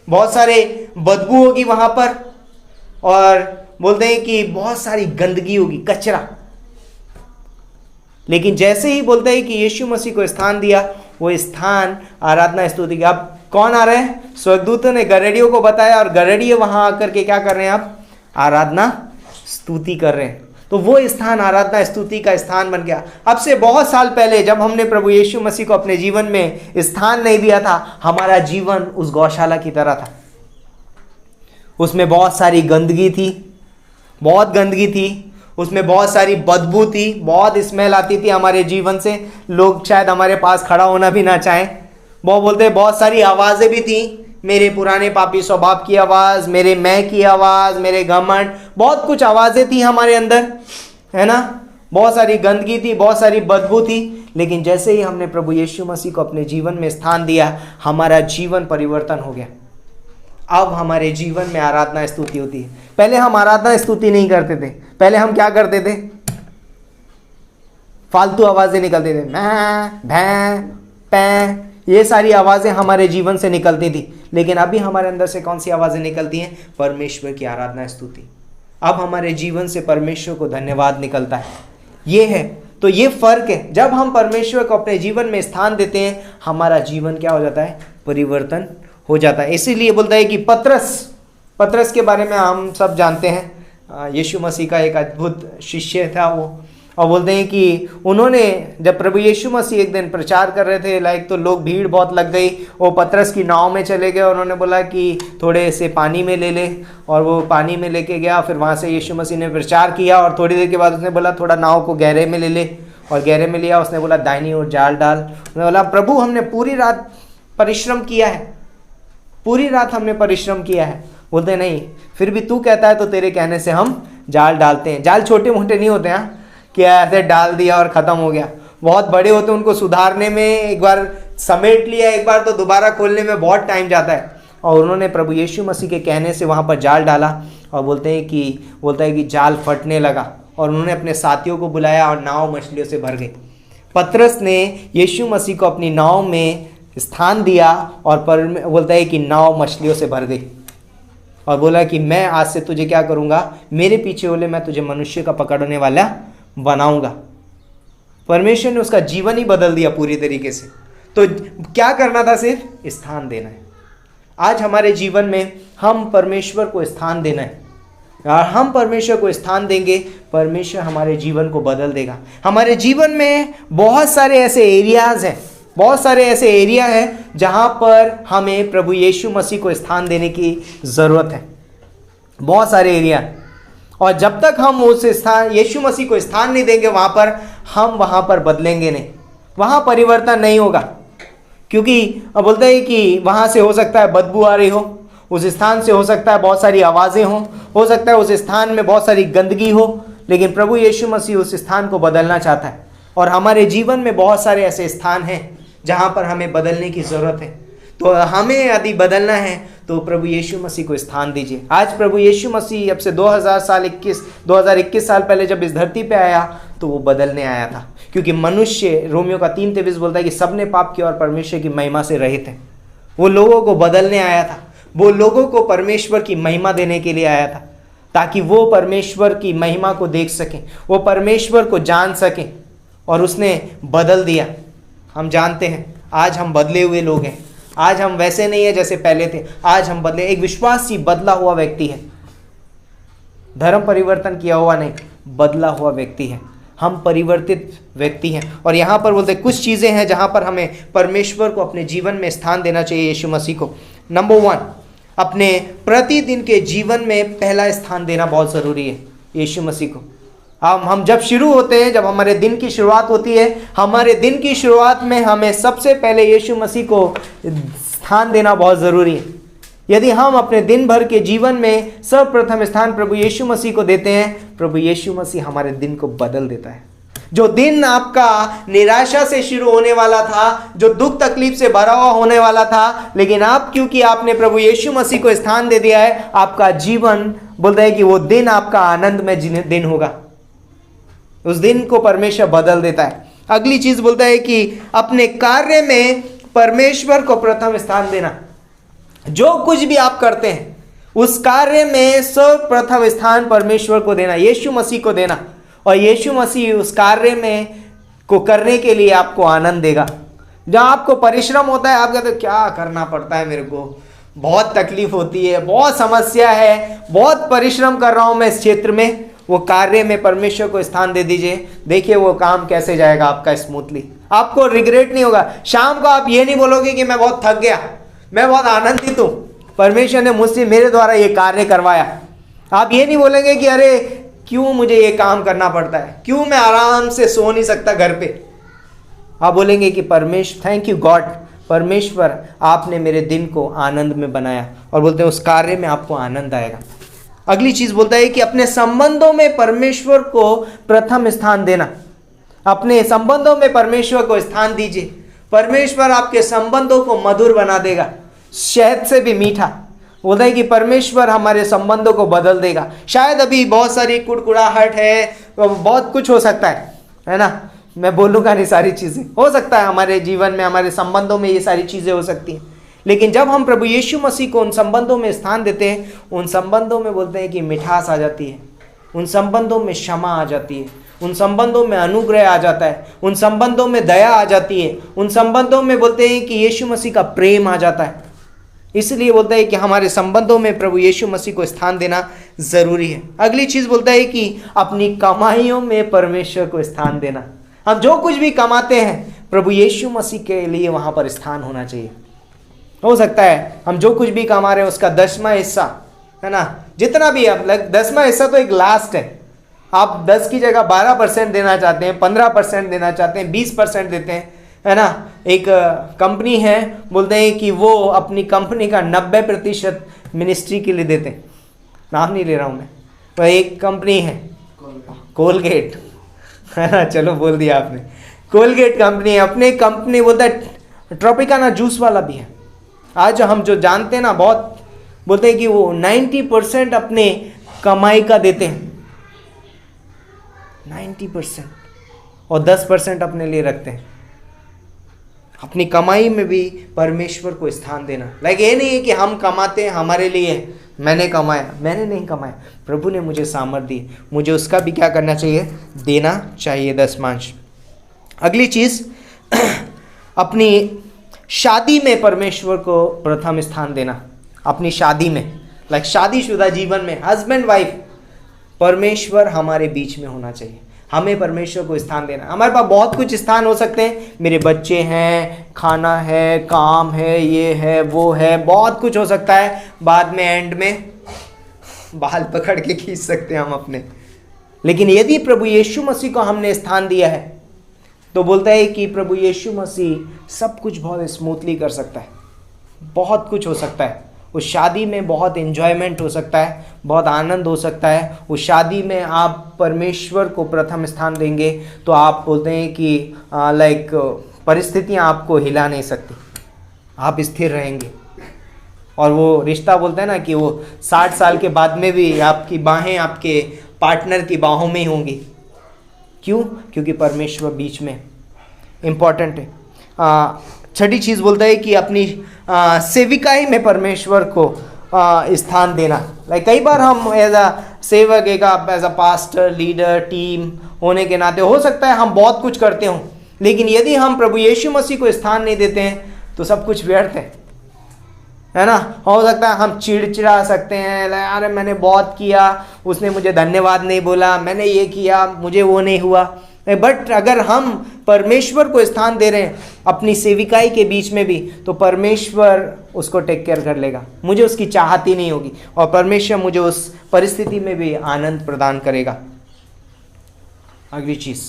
B: बहुत सारे बदबू होगी वहां पर, और बोलते हैं कि बहुत सारी गंदगी होगी, कचरा। लेकिन जैसे ही बोलते हैं कि यीशु मसीह को स्थान दिया, वो स्थान आराधना स्तुति का। अब कौन आ रहे हैं? स्वर्गदूतों ने गरेडियों को बताया और गरेडिये वहां आकर के क्या कर रहे हैं? आप आराधना स्तुति कर रहे हैं। तो वो स्थान आराधना स्तुति का स्थान बन गया। अब से बहुत साल पहले जब हमने प्रभु यीशु मसीह को अपने जीवन में स्थान नहीं दिया था, हमारा जीवन उस गौशाला की तरह था। उसमें बहुत सारी गंदगी थी, बहुत गंदगी थी, उसमें बहुत सारी बदबू थी, बहुत स्मेल आती थी हमारे जीवन से। लोग शायद हमारे पास खड़ा होना भी ना चाहें। वो बोलते बहुत सारी आवाज़ें भी थी, मेरे पुराने पापी स्वभाव की आवाज़, मेरे मैं की आवाज़, मेरे घमंड, बहुत कुछ आवाज़ें थी हमारे अंदर, है ना। बहुत सारी गंदगी थी, बहुत सारी बदबू थी। लेकिन जैसे ही हमने प्रभु यीशु मसीह को अपने जीवन में स्थान दिया, हमारा जीवन परिवर्तन हो गया। अब हमारे जीवन में आराधना स्तुति होती है। पहले हम आराधना स्तुति नहीं करते थे। पहले हम क्या करते थे? फालतू आवाजें निकलते थे, मैं, भैं, पैं, ये सारी आवाजें हमारे जीवन से निकलती थी। लेकिन अभी हमारे अंदर से कौन सी आवाजें निकलती हैं? परमेश्वर की आराधना स्तुति। अब हमारे जीवन से परमेश्वर को धन्यवाद निकलता है। ये है, तो ये फर्क है। जब हम परमेश्वर को अपने जीवन में स्थान देते हैं, हमारा जीवन क्या हो जाता है? परिवर्तन हो जाता है। इसीलिए बोलता है कि पतरस के बारे में हम सब जानते हैं। यीशु मसीह का एक अद्भुत शिष्य था वो, और बोलते हैं कि उन्होंने जब प्रभु यीशु मसीह एक दिन प्रचार कर रहे थे लाइक, तो लोग भीड़ बहुत लग गई। वो पतरस की नाव में चले गए और उन्होंने बोला कि थोड़े से पानी में ले ले, और वो पानी में लेके गया। फिर वहाँ से यीशु मसीह ने प्रचार किया और थोड़ी देर के बाद उसने बोला थोड़ा नाव को गहरे में ले ले, और गहरे में लिया। उसने बोला दाहिनी ओर जाल डाल। उसने बोला प्रभु हमने पूरी रात परिश्रम किया है, पूरी रात हमने परिश्रम किया है। बोलते नहीं, फिर भी तू कहता है तो तेरे कहने से हम जाल डालते हैं। जाल छोटे मोटे नहीं होते हैं कि ऐसे डाल दिया और ख़त्म हो गया, बहुत बड़े होते हैं। उनको सुधारने में, एक बार समेट लिया एक बार तो दोबारा खोलने में बहुत टाइम जाता है। और उन्होंने प्रभु यीशु मसीह के कहने से वहाँ पर जाल डाला, और बोलता है कि जाल फटने लगा, और उन्होंने अपने साथियों को बुलाया और नाव मछलियों से भर गई। पतरस ने यीशु मसीह को अपनी नाव में स्थान दिया, और बोलता है कि नाव मछलियों से भर गई, और बोला कि मैं आज से तुझे क्या करूँगा, मेरे पीछे बोले मैं तुझे मनुष्य का पकड़ने वाला बनाऊंगा। परमेश्वर ने उसका जीवन ही बदल दिया पूरी तरीके से। तो क्या करना था, सिर्फ स्थान देना है। आज हमारे जीवन में हम परमेश्वर को स्थान देना है, और हम परमेश्वर को स्थान देंगे, परमेश्वर हमारे जीवन को बदल देगा। हमारे जीवन में बहुत सारे ऐसे एरियाज हैं, बहुत सारे ऐसे एरिया हैं जहां पर हमें प्रभु यीशु मसीह को स्थान देने की ज़रूरत है। बहुत सारे एरिया, और जब तक हम उस स्थान यीशु मसीह को स्थान नहीं देंगे वहाँ पर, हम वहाँ पर बदलेंगे नहीं, वहाँ परिवर्तन नहीं होगा। क्योंकि बोलते हैं कि वहाँ से हो सकता है बदबू आ रही हो, उस स्थान से हो सकता है बहुत सारी आवाज़ें हो सकता है उस स्थान में बहुत सारी गंदगी हो, लेकिन प्रभु यीशु मसीह उस स्थान को बदलना चाहता है। और हमारे जीवन में बहुत सारे ऐसे स्थान हैं जहाँ पर हमें बदलने की ज़रूरत है। तो हमें यदि बदलना है तो प्रभु यीशु मसीह को स्थान दीजिए। आज प्रभु यीशु मसीह अब से 2021 साल पहले जब इस धरती पे आया तो वो बदलने आया था, क्योंकि मनुष्य, रोमियो का 3:23 बोलता है कि सबने पाप किया और परमेश्वर की महिमा से रहित हैं। वो लोगों को बदलने आया था, वो लोगों को परमेश्वर की महिमा देने के लिए आया था, ताकि वो परमेश्वर की महिमा को देख सकें, वो परमेश्वर को जान सकें, और उसने बदल दिया। हम जानते हैं आज हम बदले हुए लोग हैं। आज हम वैसे नहीं है जैसे पहले थे, आज हम बदले। एक विश्वासी बदला हुआ व्यक्ति है, धर्म परिवर्तन किया हुआ नहीं, बदला हुआ व्यक्ति है। हम परिवर्तित व्यक्ति हैं। और यहाँ पर बोलते कुछ चीज़ें हैं जहाँ पर हमें परमेश्वर को अपने जीवन में स्थान देना चाहिए, यीशु मसीह को। नंबर 1, अपने प्रतिदिन के जीवन में पहला स्थान देना बहुत ज़रूरी है यीशु मसीह को। हम जब शुरू होते हैं, जब हमारे दिन की शुरुआत होती है, हमारे दिन की शुरुआत में हमें सबसे पहले यीशु मसीह को स्थान देना बहुत ज़रूरी है। यदि हम अपने दिन भर के जीवन में सर्वप्रथम स्थान प्रभु यीशु मसीह को देते हैं, प्रभु यीशु मसीह हमारे दिन को बदल देता है। जो दिन आपका निराशा से शुरू होने वाला था, जो दुख तकलीफ से भरा हुआ होने वाला था, लेकिन आप क्योंकि आपने प्रभु यीशु मसीह को स्थान दे दिया है, आपका जीवन बोलता है कि वो दिन आपका आनंदमय दिन होगा। उस दिन को परमेश्वर बदल देता है। अगली चीज बोलता है कि अपने कार्य में परमेश्वर को प्रथम स्थान देना। जो कुछ भी आप करते हैं उस कार्य में सर्वप्रथम स्थान परमेश्वर को देना, यीशु मसीह को देना, और यीशु मसीह उस कार्य में को करने के लिए आपको आनंद देगा। जहाँ आपको परिश्रम होता है, आप कहते हो क्या करना पड़ता है, मेरे को बहुत तकलीफ होती है, बहुत समस्या है, बहुत परिश्रम कर रहा हूँ मैं इस क्षेत्र में, वो कार्य में परमेश्वर को स्थान दे दीजिए। देखिए वो काम कैसे जाएगा आपका स्मूथली, आपको रिग्रेट नहीं होगा। शाम को आप ये नहीं बोलोगे कि मैं बहुत थक गया, मैं बहुत आनंदित हूँ, परमेश्वर ने मुझसे मेरे द्वारा ये कार्य करवाया। आप ये नहीं बोलेंगे कि अरे क्यों मुझे ये काम करना पड़ता है, क्यों मैं आराम से सो नहीं सकता घर पे। आप बोलेंगे कि परमेश्वर, थैंक यू गॉड, परमेश्वर आपने मेरे दिन को आनंद में बनाया, और बोलते हैं उस कार्य में आपको आनंद आएगा। अगली चीज बोलता है कि अपने संबंधों में परमेश्वर को प्रथम स्थान देना। अपने संबंधों में परमेश्वर को स्थान दीजिए, परमेश्वर आपके संबंधों को मधुर बना देगा, शहद से भी मीठा। बोलता है कि परमेश्वर हमारे संबंधों को बदल देगा। शायद अभी बहुत सारी कुड़कुड़ाहट है, बहुत कुछ हो सकता है ना, मैं बोलूँगा नहीं सारी चीज़ें, हो सकता है हमारे जीवन में, हमारे संबंधों में ये सारी चीज़ें हो सकती हैं, लेकिन जब हम प्रभु यीशु मसीह को उन संबंधों में स्थान देते हैं, उन संबंधों में बोलते हैं कि मिठास आ जाती है, उन संबंधों में क्षमा आ जाती है, उन संबंधों में अनुग्रह आ जाता है, उन संबंधों में दया आ जाती है, उन संबंधों में बोलते हैं कि यीशु मसीह का प्रेम आ जाता है। इसलिए बोलता है कि हमारे संबंधों में प्रभु यीशु मसीह को स्थान देना जरूरी है। अगली चीज बोलता है कि अपनी कमाइयों में परमेश्वर को स्थान देना। हम जो कुछ भी कमाते हैं प्रभु यीशु मसीह के लिए वहां पर स्थान होना चाहिए। हो सकता है हम जो कुछ भी कमा रहे हैं उसका 10वां हिस्सा, है ना, जितना भी आप 10वां हिस्सा तो एक लास्ट है। आप 10 की जगह 12% देना चाहते हैं, 15% देना चाहते हैं, 20% देते हैं, है ना। एक कंपनी है, बोलते हैं कि वो अपनी कंपनी का 90% मिनिस्ट्री के लिए देते हैं। नाम नहीं ले रहा हूँ मैं, तो एक कंपनी है कोलगेट, है ना, चलो बोल दिया आपने, कोलगेट कंपनी है। अपने कंपनी बोलता है ट्रॉपिकाना जूस वाला भी है। आज हम जो जानते हैं ना, बहुत बोलते हैं कि वो 90% अपने कमाई का देते हैं, 90%, और 10% अपने लिए रखते हैं। अपनी कमाई में भी परमेश्वर को स्थान देना। ये नहीं है कि हम कमाते हैं हमारे लिए, मैंने कमाया, मैंने नहीं कमाया, प्रभु ने मुझे सामर्थ दी, मुझे उसका भी क्या करना चाहिए, देना चाहिए 10वांश। अगली चीज अपनी शादी में परमेश्वर को प्रथम स्थान देना। अपनी शादी में, शादीशुदा जीवन में, हस्बैंड वाइफ, परमेश्वर हमारे बीच में होना चाहिए। हमें परमेश्वर को स्थान देना। हमारे पास बहुत कुछ स्थान हो सकते हैं, मेरे बच्चे हैं, खाना है, काम है, ये है, वो है, बहुत कुछ हो सकता है। बाद में एंड में बाल पकड़ के खींच सकते हैं हम अपने। लेकिन यदि प्रभु यीशु मसीह को हमने स्थान दिया है तो बोलता है कि प्रभु यीशु मसीह सब कुछ बहुत स्मूथली कर सकता है, बहुत कुछ हो सकता है। उस शादी में बहुत एंजॉयमेंट हो सकता है, बहुत आनंद हो सकता है। उस शादी में आप परमेश्वर को प्रथम स्थान देंगे तो आप बोलते हैं कि परिस्थितियाँ आपको हिला नहीं सकती, आप स्थिर रहेंगे। और वो रिश्ता बोलते हैं ना कि वो 60 साल के बाद में भी आपकी बाहें आपके पार्टनर की बाहों में ही होंगी। क्यों? क्योंकि परमेश्वर बीच में इम्पॉर्टेंट है। छठी चीज़ बोलता है कि अपनी सेविकाई में परमेश्वर को स्थान देना। कई बार हम एज अ सेवक, as a pastor, leader, team होने के नाते हो सकता है हम बहुत कुछ करते हों, लेकिन यदि हम प्रभु यीशु मसीह को स्थान नहीं देते हैं तो सब कुछ व्यर्थ है ना। हो सकता है हम चिड़चिड़ा सकते हैं, अरे मैंने बहुत किया, उसने मुझे धन्यवाद नहीं बोला, मैंने ये किया, मुझे वो नहीं हुआ। बट अगर हम परमेश्वर को स्थान दे रहे हैं अपनी सेविकाई के बीच में भी, तो परमेश्वर उसको टेक केयर कर लेगा, मुझे उसकी चाहत ही नहीं होगी, और परमेश्वर मुझे उस परिस्थिति में भी आनंद प्रदान करेगा। अगली चीज़,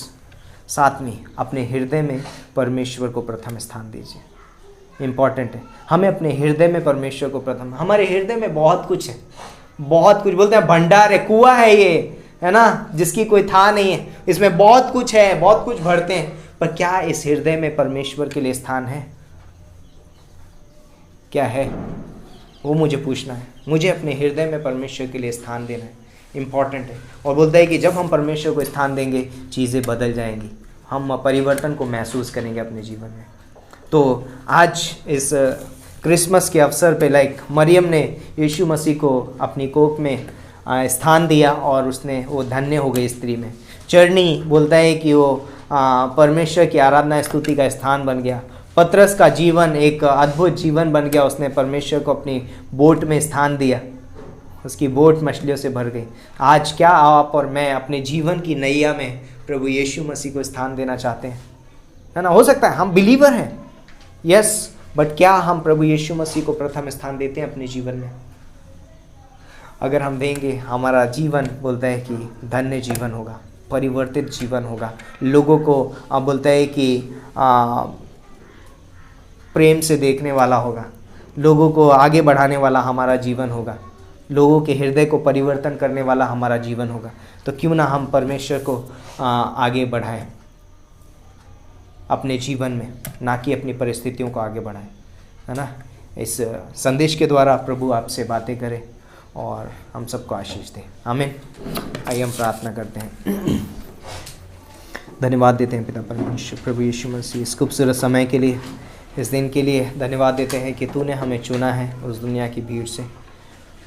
B: 7वीं, अपने हृदय में परमेश्वर को प्रथम स्थान दीजिए। इम्पॉर्टेंट है, हमें अपने हृदय में परमेश्वर को प्रथम। हमारे हृदय में बहुत कुछ है, बहुत कुछ, बोलते हैं भंडार है, कुआं है ये, है ना, जिसकी कोई था नहीं है। इसमें बहुत कुछ है, बहुत कुछ भरते हैं, पर क्या इस हृदय में परमेश्वर के लिए स्थान है? क्या है वो मुझे पूछना है। मुझे अपने हृदय में परमेश्वर के लिए स्थान देना है, इम्पॉर्टेंट है। और बोलता है कि जब हम परमेश्वर को स्थान देंगे चीज़ें बदल जाएंगी, हम परिवर्तन को महसूस करेंगे अपने जीवन में। तो आज इस क्रिसमस के अवसर पे मरियम ने यीशु मसीह को अपनी कोख में स्थान दिया और उसने वो धन्य हो गई स्त्री में। चरनी बोलता है कि वो परमेश्वर की आराधना स्तुति का स्थान बन गया। पतरस का जीवन एक अद्भुत जीवन बन गया, उसने परमेश्वर को अपनी बोट में स्थान दिया, उसकी बोट मछलियों से भर गई। आज क्या आप और मैं अपने जीवन की नैया में प्रभु यीशु मसीह को स्थान देना चाहते हैं? है ना, हो सकता है हम बिलीवर हैं, यस, बट क्या हम प्रभु यीशु मसीह को प्रथम स्थान देते हैं अपने जीवन में? अगर हम देंगे, हमारा जीवन बोलता है कि धन्य जीवन होगा, परिवर्तित जीवन होगा। लोगों को बोलता है कि प्रेम से देखने वाला होगा, लोगों को आगे बढ़ाने वाला हमारा जीवन होगा, लोगों के हृदय को परिवर्तन करने वाला हमारा जीवन होगा। तो क्यों ना हम परमेश्वर को आगे बढ़ाएं अपने जीवन में, ना कि अपनी परिस्थितियों को आगे बढ़ाएं, है ना। इस संदेश के द्वारा प्रभु आपसे बातें करें और हम सबको आशीष दें। आमीन। आइए हम प्रार्थना करते हैं। धन्यवाद देते हैं पिता परमेश्वर, प्रभु यीशु मसीह, इस खूबसूरत समय के लिए, इस दिन के लिए धन्यवाद देते हैं कि तूने हमें चुना है उस दुनिया की भीड़ से,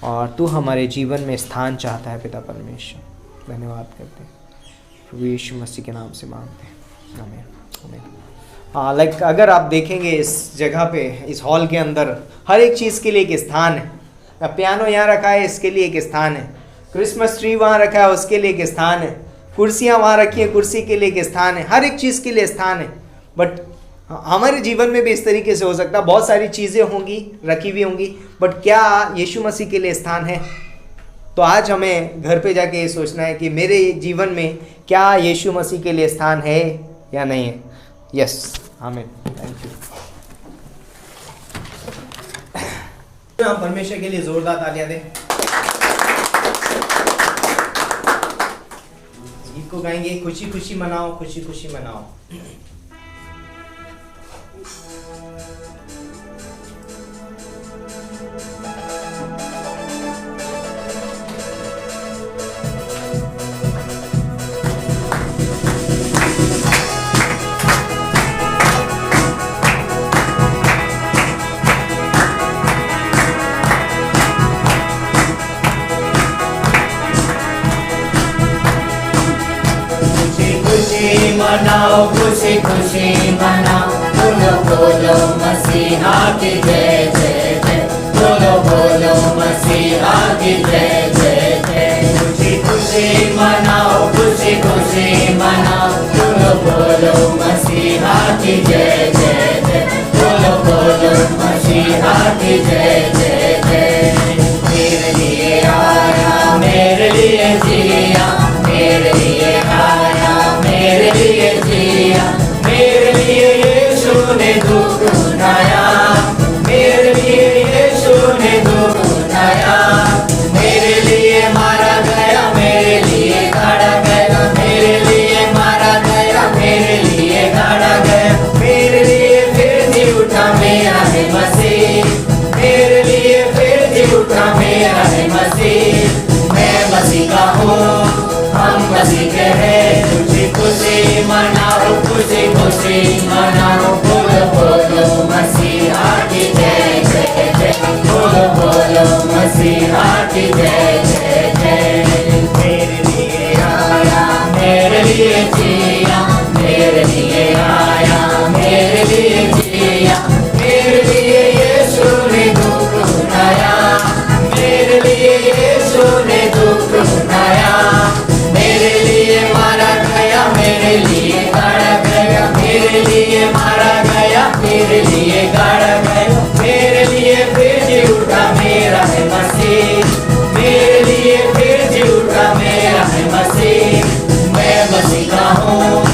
B: और तू हमारे जीवन में स्थान चाहता है पिता परमेश्वर। धन्यवाद करते हैं, प्रभु यीशु मसीह के नाम से मांगते हैं, आमीन। आमीन। अगर आप देखेंगे इस जगह पे, इस हॉल के अंदर हर एक चीज़ के लिए एक स्थान है। पियानो यहाँ रखा है, इसके लिए एक स्थान है। क्रिसमस ट्री वहाँ रखा है, उसके लिए एक स्थान है। कुर्सियाँ वहाँ रखी है, कुर्सी के लिए एक स्थान है। हर एक चीज़ के लिए स्थान है। बट हमारे जीवन में भी इस तरीके से हो सकता है, बहुत सारी चीज़ें होंगी, रखी हुई होंगी, बट क्या यीशु मसीह के लिए स्थान है? तो आज हमें घर पे जाके ये सोचना है कि मेरे जीवन में क्या यीशु मसीह के लिए स्थान है या नहीं है। यस, आमीन, थैंक यू। हम परमेश्वर के लिए जोरदार तालियां दें। गीत को गाएंगे, खुशी खुशी मनाओ, खुशी खुशी मनाओ।
C: मनाओ, खुशी खुशी मनाओ, बोलो बोलो मसीहा की जय जय जय, बोलो बोलो मसीहा की जय जय जय। खुशी खुशी मनाओ, खुशी खुशी मनाओ, बोलो बोलो मसीहा की जय जय जय, बोलो बोलो मसीहा की जय जय जय। मेरे लिए आया, मेरे लिए जिया, मेरे लिए आया, मेरे लिए जिया, मेरे लिए यीशु ने दुख उठाया, मेरे लिए यीशु ने दुख उठाया, मेरे लिए मारा गया, मेरे लिए गाड़ा गया, मेरे लिए मारा गया, मेरे लिए गाड़ा गया, मेरे लिए फिर जी उठा मेरा है मसीह, मेरे लिए फिर जी उठा मेरा है मसीह। मैं मसीह का हूँ, हम मसीह के हैं। खुशी खुशी मनाओ, खुशी खुशी मनाओ, बोलो बोलो मसीहा की जय जय जय, बोलो बोलो मसीहा की जय जय जय। मेरे लिए आया, मेरे लिए जिया, मेरे लिए आया, मेरे लिए जिया, मेरे लिए यीशु ने दुख उठाया, मेरे लिए यीशु ने दुख उठाया, मेरे लिए मारा गया, मेरे लिए गाड़ा गया, मेरे लिए मारा गया, मेरे लिए गाड़ा गया, मेरे लिए फिर जी उठा मेरा है मसीह, मेरे लिए फिर जी उठा मेरा है मसीह। मैं मसीह का हूँ,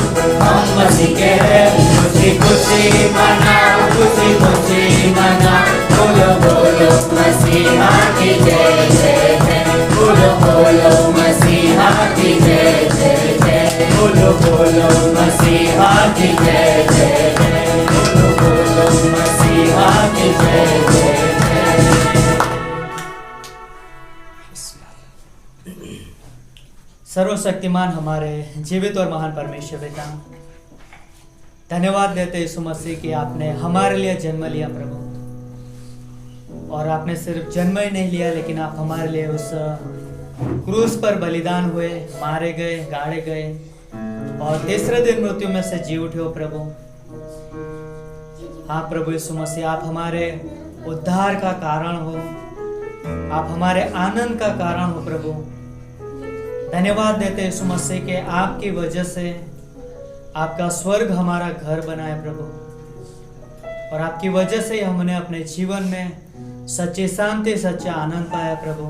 C: हम मसीह के हैं। खुशी खुशी मनाओ, खुशी खुशी मनाओ, बोलो बोलो मसीहा की जय जय जय, बोलो बोलो मसीहा की जय जय जय, बोलो बोलो मसीहा की जय जय जय, बोलो बोलो मसीहा की जय जय जय।
A: सर्वशक्तिमान हमारे जीवित और महान परमेश्वर पिता, धन्यवाद देते यीशु मसीह कि आपने हमारे लिए जन्म लिया प्रभु, और आपने सिर्फ जन्म ही नहीं लिया लेकिन आप हमारे लिए उस क्रूस पर बलिदान हुए, मारे गए, गाड़े गए और तीसरे दिन मृत्यु में से जी उठे हो प्रभु। हाँ प्रभु यीशु मसीह, आप हमारे उद्धार का कारण हो, आप हमारे आनंद का कारण हो प्रभु। धन्यवाद देते यीशु मसीह के आपकी वजह से आपका स्वर्ग हमारा घर बना है प्रभु, और आपकी वजह से हमने अपने जीवन में सच्ची शांति, सच्चा आनंद पाया प्रभु।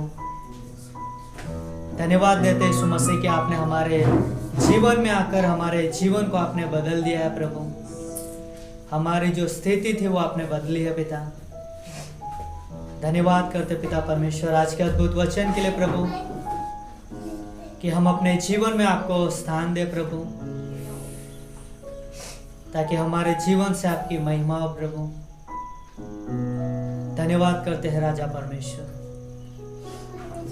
A: धन्यवाद देते यीशु मसीह कि आपने हमारे जीवन में आकर हमारे जीवन को आपने बदल दिया है प्रभु। हमारी जो स्थिति थी वो आपने बदली है पिता। धन्यवाद करते पिता परमेश्वर आज के अद्भुत वचन के लिए प्रभु, कि हम अपने जीवन में आपको स्थान दे प्रभु, ताकि हमारे जीवन से आपकी महिमा हो प्रभु। धन्यवाद करते हैं राजा परमेश्वर,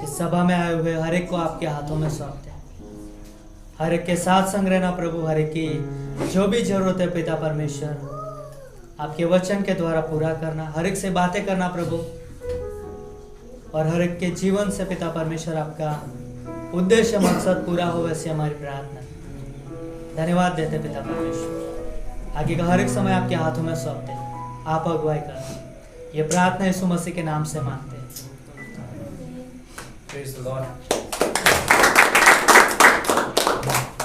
A: इस सभा में आए हुए हर एक को आपके हाथों में सौंपते हैं। हर एक के साथ संग रहना प्रभु, हर एक की जो भी जरूरत है पिता परमेश्वर आपके वचन के द्वारा पूरा करना, हर एक से बातें करना प्रभु, और हर एक के जीवन से पिता परमेश्वर आपका उद्देश्य मकसद पूरा हो, वैसे हमारी प्रार्थना। धन्यवाद देते पिता परमेश्वर, आगे का हर एक समय आपके हाथों में सौंपते, आप अगुवाई करना। ये प्रार्थना यीशु मसीह के नाम से मांगते हैं।
B: Praise the Lord.
E: हैं।